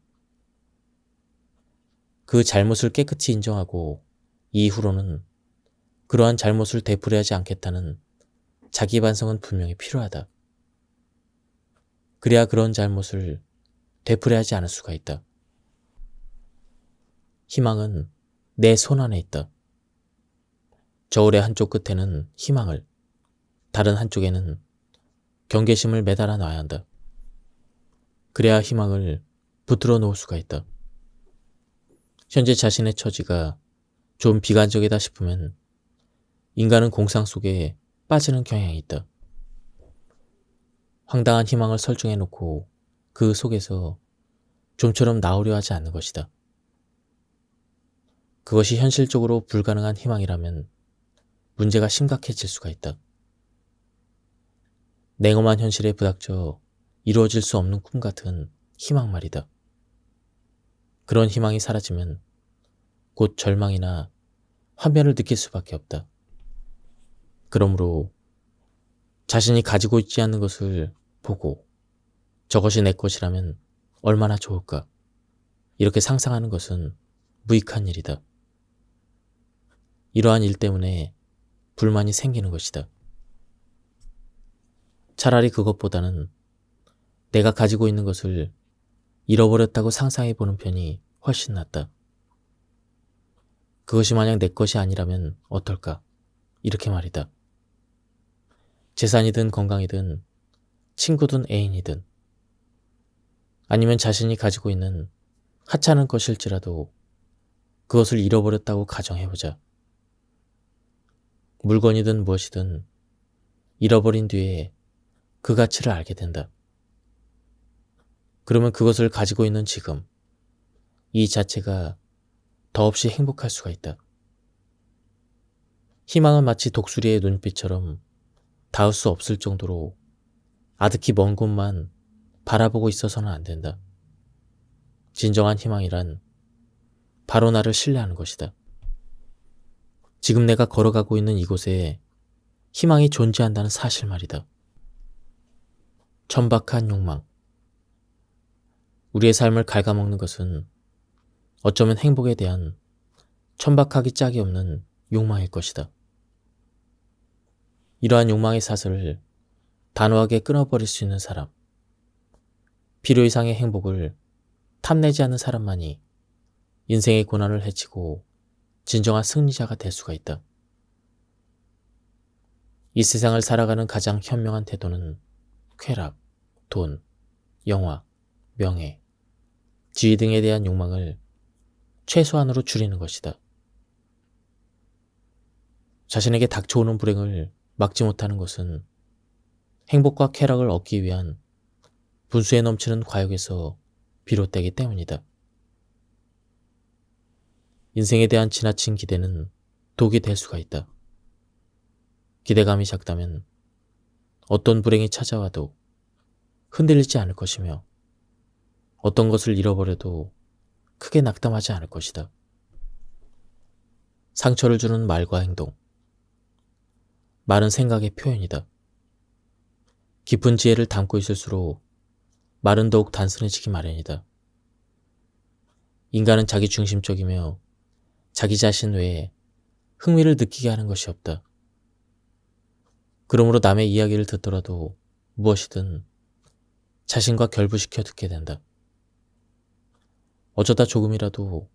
그 잘못을 깨끗이 인정하고 이후로는 그러한 잘못을 되풀이하지 않겠다는 자기 반성은 분명히 필요하다. 그래야 그런 잘못을 되풀이하지 않을 수가 있다. 희망은 내 손 안에 있다. 저울의 한쪽 끝에는 희망을, 다른 한쪽에는 경계심을 매달아 놔야 한다. 그래야 희망을 붙들어 놓을 수가 있다. 현재 자신의 처지가 좀 비관적이다 싶으면 인간은 공상 속에 빠지는 경향이 있다. 황당한 희망을 설정해 놓고 그 속에서 좀처럼 나오려 하지 않는 것이다. 그것이 현실적으로 불가능한 희망이라면 문제가 심각해질 수가 있다. 냉엄한 현실에 부닥쳐 이루어질 수 없는 꿈 같은 희망 말이다. 그런 희망이 사라지면 곧 절망이나 화면을 느낄 수밖에 없다. 그러므로 자신이 가지고 있지 않는 것을 보고 저것이 내 것이라면 얼마나 좋을까? 이렇게 상상하는 것은 무익한 일이다. 이러한 일 때문에 불만이 생기는 것이다. 차라리 그것보다는 내가 가지고 있는 것을 잃어버렸다고 상상해 보는 편이 훨씬 낫다. 그것이 만약 내 것이 아니라면 어떨까? 이렇게 말이다. 재산이든 건강이든 친구든 애인이든 아니면 자신이 가지고 있는 하찮은 것일지라도 그것을 잃어버렸다고 가정해보자. 물건이든 무엇이든 잃어버린 뒤에 그 가치를 알게 된다. 그러면 그것을 가지고 있는 지금, 이 자체가 더없이 행복할 수가 있다. 희망은 마치 독수리의 눈빛처럼 닿을 수 없을 정도로 아득히 먼 곳만 바라보고 있어서는 안 된다. 진정한 희망이란 바로 나를 신뢰하는 것이다. 지금 내가 걸어가고 있는 이곳에 희망이 존재한다는 사실 말이다. 천박한 욕망. 우리의 삶을 갉아먹는 것은 어쩌면 행복에 대한 천박하기 짝이 없는 욕망일 것이다. 이러한 욕망의 사슬을 단호하게 끊어버릴 수 있는 사람, 필요 이상의 행복을 탐내지 않는 사람만이 인생의 고난을 헤치고 진정한 승리자가 될 수가 있다. 이 세상을 살아가는 가장 현명한 태도는 쾌락, 돈, 영화, 명예, 지위 등에 대한 욕망을 최소한으로 줄이는 것이다. 자신에게 닥쳐오는 불행을 막지 못하는 것은 행복과 쾌락을 얻기 위한 분수에 넘치는 과욕에서 비롯되기 때문이다. 인생에 대한 지나친 기대는 독이 될 수가 있다. 기대감이 작다면 어떤 불행이 찾아와도 흔들리지 않을 것이며 어떤 것을 잃어버려도 크게 낙담하지 않을 것이다. 상처를 주는 말과 행동. 말은 생각의 표현이다. 깊은 지혜를 담고 있을수록 말은 더욱 단순해지기 마련이다. 인간은 자기 중심적이며 자기 자신 외에 흥미를 느끼게 하는 것이 없다. 그러므로 남의 이야기를 듣더라도 무엇이든 자신과 결부시켜 듣게 된다. 어쩌다 조금이라도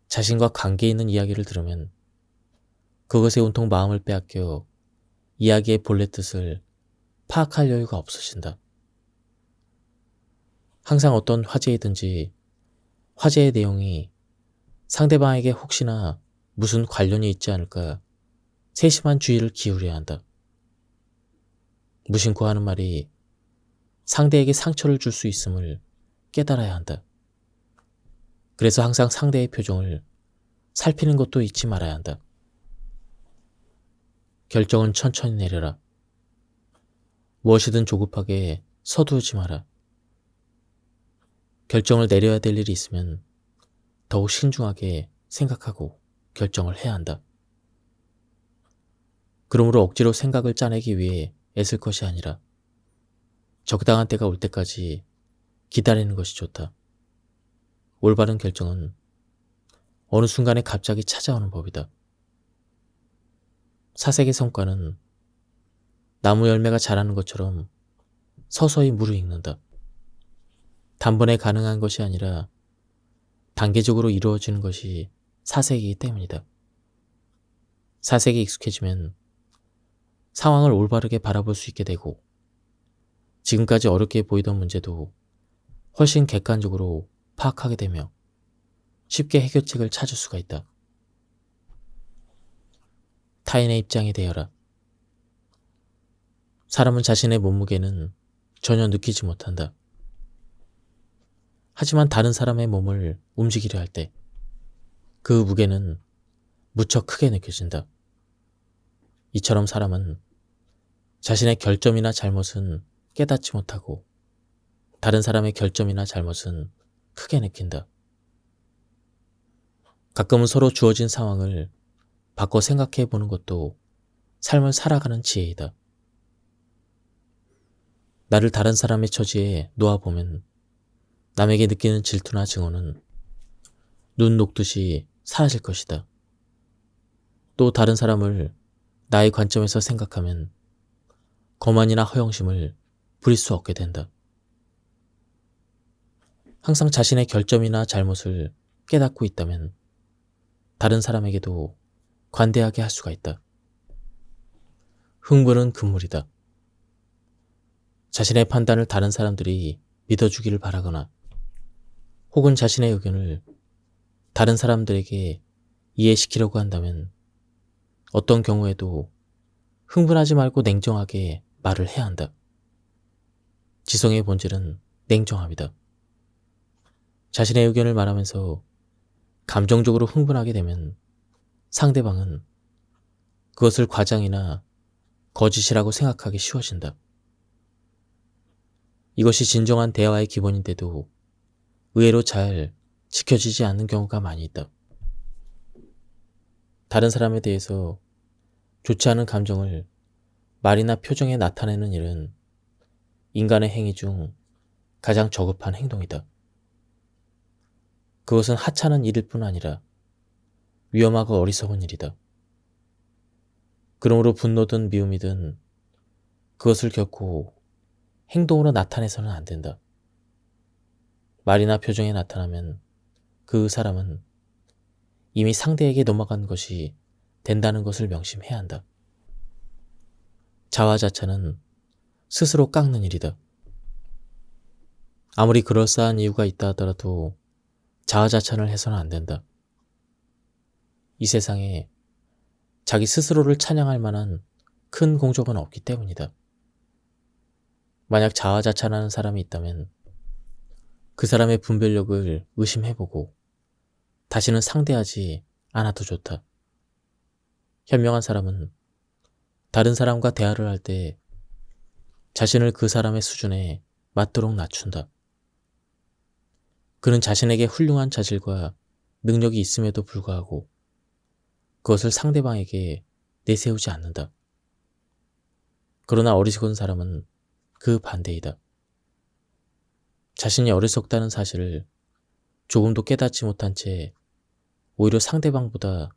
자신과 관계 있는 이야기를 들으면 그것에 온통 마음을 빼앗겨 이야기의 본래 뜻을 파악할 여유가 없어진다. 항상 어떤 화제이든지 화제의 내용이 상대방에게 혹시나 무슨 관련이 있지 않을까 세심한 주의를 기울여야 한다. 무심코 하는 말이 상대에게 상처를 줄 수 있음을 깨달아야 한다. 그래서 항상 상대의 표정을 살피는 것도 잊지 말아야 한다. 결정은 천천히 내려라. 무엇이든 조급하게 서두르지 마라. 결정을 내려야 될 일이 있으면 더욱 신중하게 생각하고 결정을 해야 한다. 그러므로 억지로 생각을 짜내기 위해 애쓸 것이 아니라 적당한 때가 올 때까지 기다리는 것이 좋다. 올바른 결정은 어느 순간에 갑자기 찾아오는 법이다. 사색의 성과는 나무 열매가 자라는 것처럼 서서히 무르익는다. 단번에 가능한 것이 아니라 단계적으로 이루어지는 것이 사색이기 때문이다. 사색에 익숙해지면 상황을 올바르게 바라볼 수 있게 되고 지금까지 어렵게 보이던 문제도 훨씬 객관적으로 파악하게 되며 쉽게 해결책을 찾을 수가 있다. 타인의 입장이 되어라. 사람은 자신의 몸무게는 전혀 느끼지 못한다. 하지만 다른 사람의 몸을 움직이려 할 때 그 무게는 무척 크게 느껴진다. 이처럼 사람은 자신의 결점이나 잘못은 깨닫지 못하고 다른 사람의 결점이나 잘못은 크게 느낀다. 가끔은 서로 주어진 상황을 바꿔 생각해 보는 것도 삶을 살아가는 지혜이다. 나를 다른 사람의 처지에 놓아보면 남에게 느끼는 질투나 증오는 눈 녹듯이 사라질 것이다. 또 다른 사람을 나의 관점에서 생각하면 거만이나 허영심을 부릴 수 없게 된다. 항상 자신의 결점이나 잘못을 깨닫고 있다면 다른 사람에게도 관대하게 할 수가 있다. 흥분은 금물이다. 자신의 판단을 다른 사람들이 믿어주기를 바라거나 혹은 자신의 의견을 다른 사람들에게 이해시키려고 한다면 어떤 경우에도 흥분하지 말고 냉정하게 말을 해야 한다. 지성의 본질은 냉정함이다. 자신의 의견을 말하면서 감정적으로 흥분하게 되면 상대방은 그것을 과장이나 거짓이라고 생각하기 쉬워진다. 이것이 진정한 대화의 기본인데도 의외로 잘 지켜지지 않는 경우가 많이 있다. 다른 사람에 대해서 좋지 않은 감정을 말이나 표정에 나타내는 일은 인간의 행위 중 가장 저급한 행동이다. 그것은 하찮은 일일 뿐 아니라 위험하고 어리석은 일이다. 그러므로 분노든 미움이든 그것을 결코 행동으로 나타내서는 안 된다. 말이나 표정에 나타나면 그 사람은 이미 상대에게 넘어간 것이 된다는 것을 명심해야 한다. 자화자찬은 스스로 깎는 일이다. 아무리 그럴싸한 이유가 있다 하더라도 자화자찬을 해서는 안 된다. 이 세상에 자기 스스로를 찬양할 만한 큰 공적은 없기 때문이다. 만약 자화자찬하는 사람이 있다면 그 사람의 분별력을 의심해보고 다시는 상대하지 않아도 좋다. 현명한 사람은 다른 사람과 대화를 할 때 자신을 그 사람의 수준에 맞도록 낮춘다. 그는 자신에게 훌륭한 자질과 능력이 있음에도 불구하고 그것을 상대방에게 내세우지 않는다. 그러나 어리석은 사람은 그 반대이다. 자신이 어리석다는 사실을 조금도 깨닫지 못한 채 오히려 상대방보다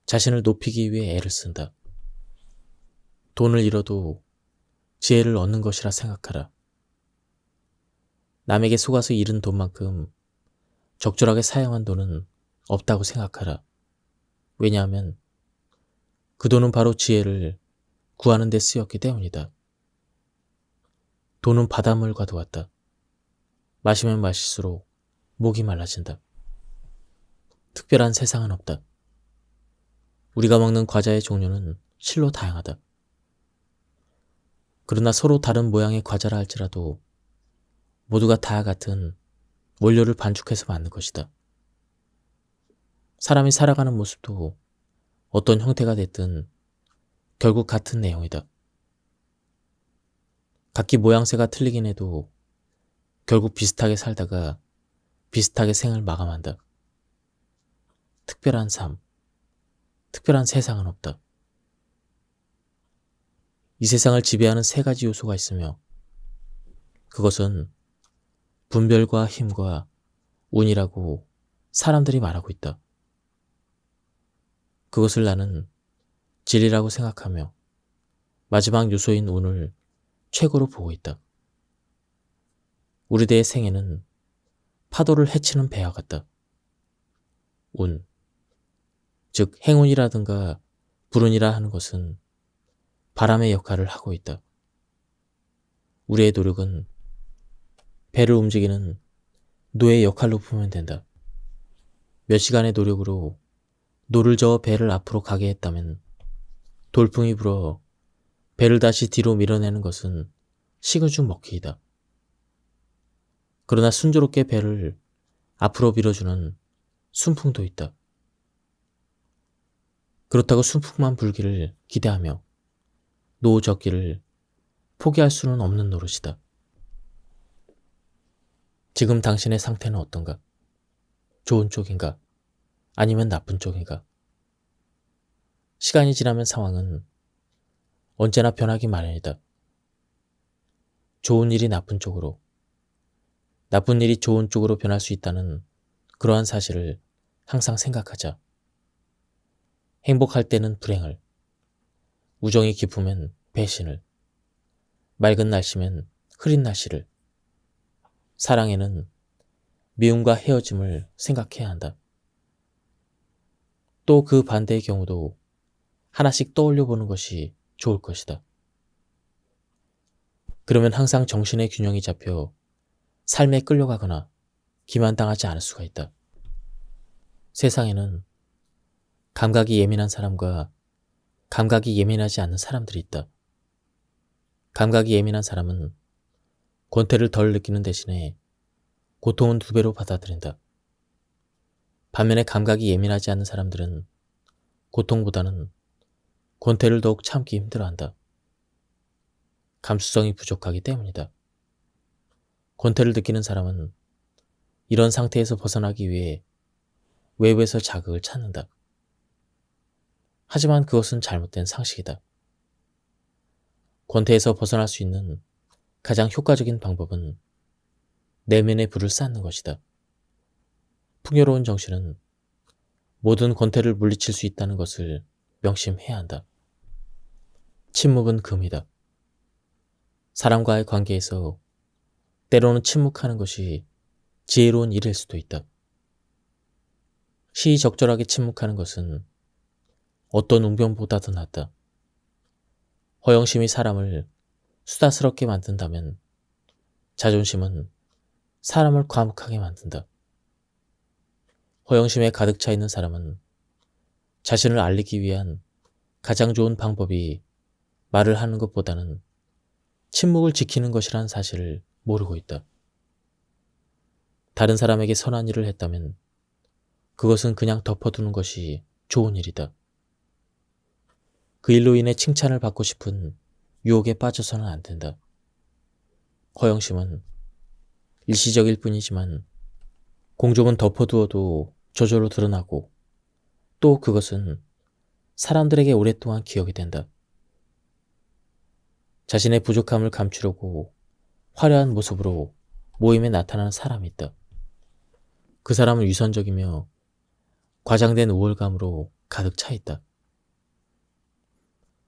자신을 높이기 위해 애를 쓴다. 돈을 잃어도 지혜를 얻는 것이라 생각하라. 남에게 속아서 잃은 돈만큼 적절하게 사용한 돈은 없다고 생각하라. 왜냐하면 그 돈은 바로 지혜를 구하는 데 쓰였기 때문이다. 돈은 바닷물과도 같다. 마시면 마실수록 목이 말라진다. 특별한 세상은 없다. 우리가 먹는 과자의 종류는 실로 다양하다. 그러나 서로 다른 모양의 과자라 할지라도 모두가 다 같은 원료를 반죽해서 만든 것이다. 사람이 살아가는 모습도 어떤 형태가 됐든 결국 같은 내용이다. 각기 모양새가 틀리긴 해도 결국 비슷하게 살다가 비슷하게 생을 마감한다. 특별한 삶, 특별한 세상은 없다. 이 세상을 지배하는 세 가지 요소가 있으며 그것은 분별과 힘과 운이라고 사람들이 말하고 있다. 그것을 나는 진리라고 생각하며 마지막 요소인 운을 최고로 보고 있다. 우리들의 생애는 파도를 헤치는 배와 같다. 운, 즉 행운이라든가 불운이라 하는 것은 바람의 역할을 하고 있다. 우리의 노력은 배를 움직이는 노의 역할로 보면 된다. 몇 시간의 노력으로 노를 저어 배를 앞으로 가게 했다면 돌풍이 불어 배를 다시 뒤로 밀어내는 것은 식은 죽 먹기이다. 그러나 순조롭게 배를 앞으로 밀어주는 순풍도 있다. 그렇다고 순풍만 불기를 기대하며 노 젓기를 포기할 수는 없는 노릇이다. 지금 당신의 상태는 어떤가? 좋은 쪽인가? 아니면 나쁜 쪽인가? 시간이 지나면 상황은 언제나 변하기 마련이다. 좋은 일이 나쁜 쪽으로, 나쁜 일이 좋은 쪽으로 변할 수 있다는 그러한 사실을 항상 생각하자. 행복할 때는 불행을, 우정이 깊으면 배신을, 맑은 날씨면 흐린 날씨를, 사랑에는 미움과 헤어짐을 생각해야 한다. 또 그 반대의 경우도 하나씩 떠올려 보는 것이 좋을 것이다. 그러면 항상 정신의 균형이 잡혀 삶에 끌려가거나 기만당하지 않을 수가 있다. 세상에는 감각이 예민한 사람과 감각이 예민하지 않는 사람들이 있다. 감각이 예민한 사람은 권태를 덜 느끼는 대신에 고통은 2배로 받아들인다. 반면에 감각이 예민하지 않는 사람들은 고통보다는 권태를 더욱 참기 힘들어한다. 감수성이 부족하기 때문이다. 권태를 느끼는 사람은 이런 상태에서 벗어나기 위해 외부에서 자극을 찾는다. 하지만 그것은 잘못된 상식이다. 권태에서 벗어날 수 있는 가장 효과적인 방법은 내면의 불을 쌓는 것이다. 풍요로운 정신은 모든 권태를 물리칠 수 있다는 것을 명심해야 한다. 침묵은 금이다. 사람과의 관계에서 때로는 침묵하는 것이 지혜로운 일일 수도 있다. 시의적절하게 침묵하는 것은 어떤 웅변보다도 낫다. 허영심이 사람을 수다스럽게 만든다면 자존심은 사람을 과묵하게 만든다. 허영심에 가득 차 있는 사람은 자신을 알리기 위한 가장 좋은 방법이 말을 하는 것보다는 침묵을 지키는 것이라는 사실을 모르고 있다. 다른 사람에게 선한 일을 했다면 그것은 그냥 덮어두는 것이 좋은 일이다. 그 일로 인해 칭찬을 받고 싶은 유혹에 빠져서는 안 된다. 허영심은 일시적일 뿐이지만 공적은 덮어두어도 저절로 드러나고 또 그것은 사람들에게 오랫동안 기억이 된다. 자신의 부족함을 감추려고 화려한 모습으로 모임에 나타나는 사람이 있다. 그 사람은 위선적이며 과장된 우월감으로 가득 차 있다.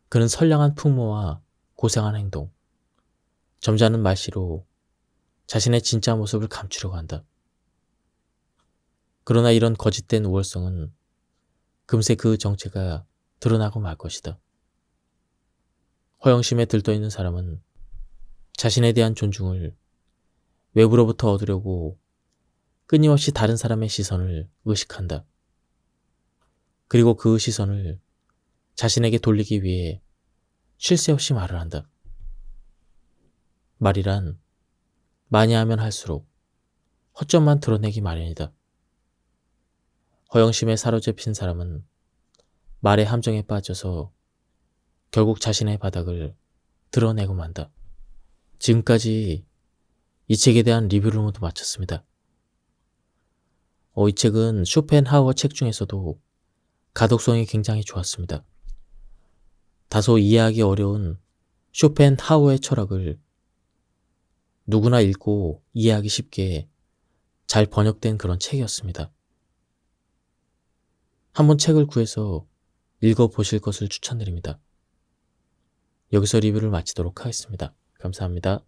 그는 선량한 풍모와 고상한 행동, 점잖은 말씨로 자신의 진짜 모습을 감추려고 한다. 그러나 이런 거짓된 우월성은 금세 그 정체가 드러나고 말 것이다. 허영심에 들떠있는 사람은 자신에 대한 존중을 외부로부터 얻으려고 끊임없이 다른 사람의 시선을 의식한다. 그리고 그 시선을 자신에게 돌리기 위해 쉴 새 없이 말을 한다. 말이란 많이 하면 할수록 허점만 드러내기 마련이다. 허영심에 사로잡힌 사람은 말의 함정에 빠져서 결국 자신의 바닥을 드러내고 만다. 지금까지 이 책에 대한 리뷰를 모두 마쳤습니다. 이 책은 쇼펜하우어 책 중에서도 가독성이 굉장히 좋았습니다. 다소 이해하기 어려운 쇼펜하우어의 철학을 누구나 읽고 이해하기 쉽게 잘 번역된 그런 책이었습니다. 한번 책을 구해서 읽어보실 것을 추천드립니다. 여기서 리뷰를 마치도록 하겠습니다. 감사합니다.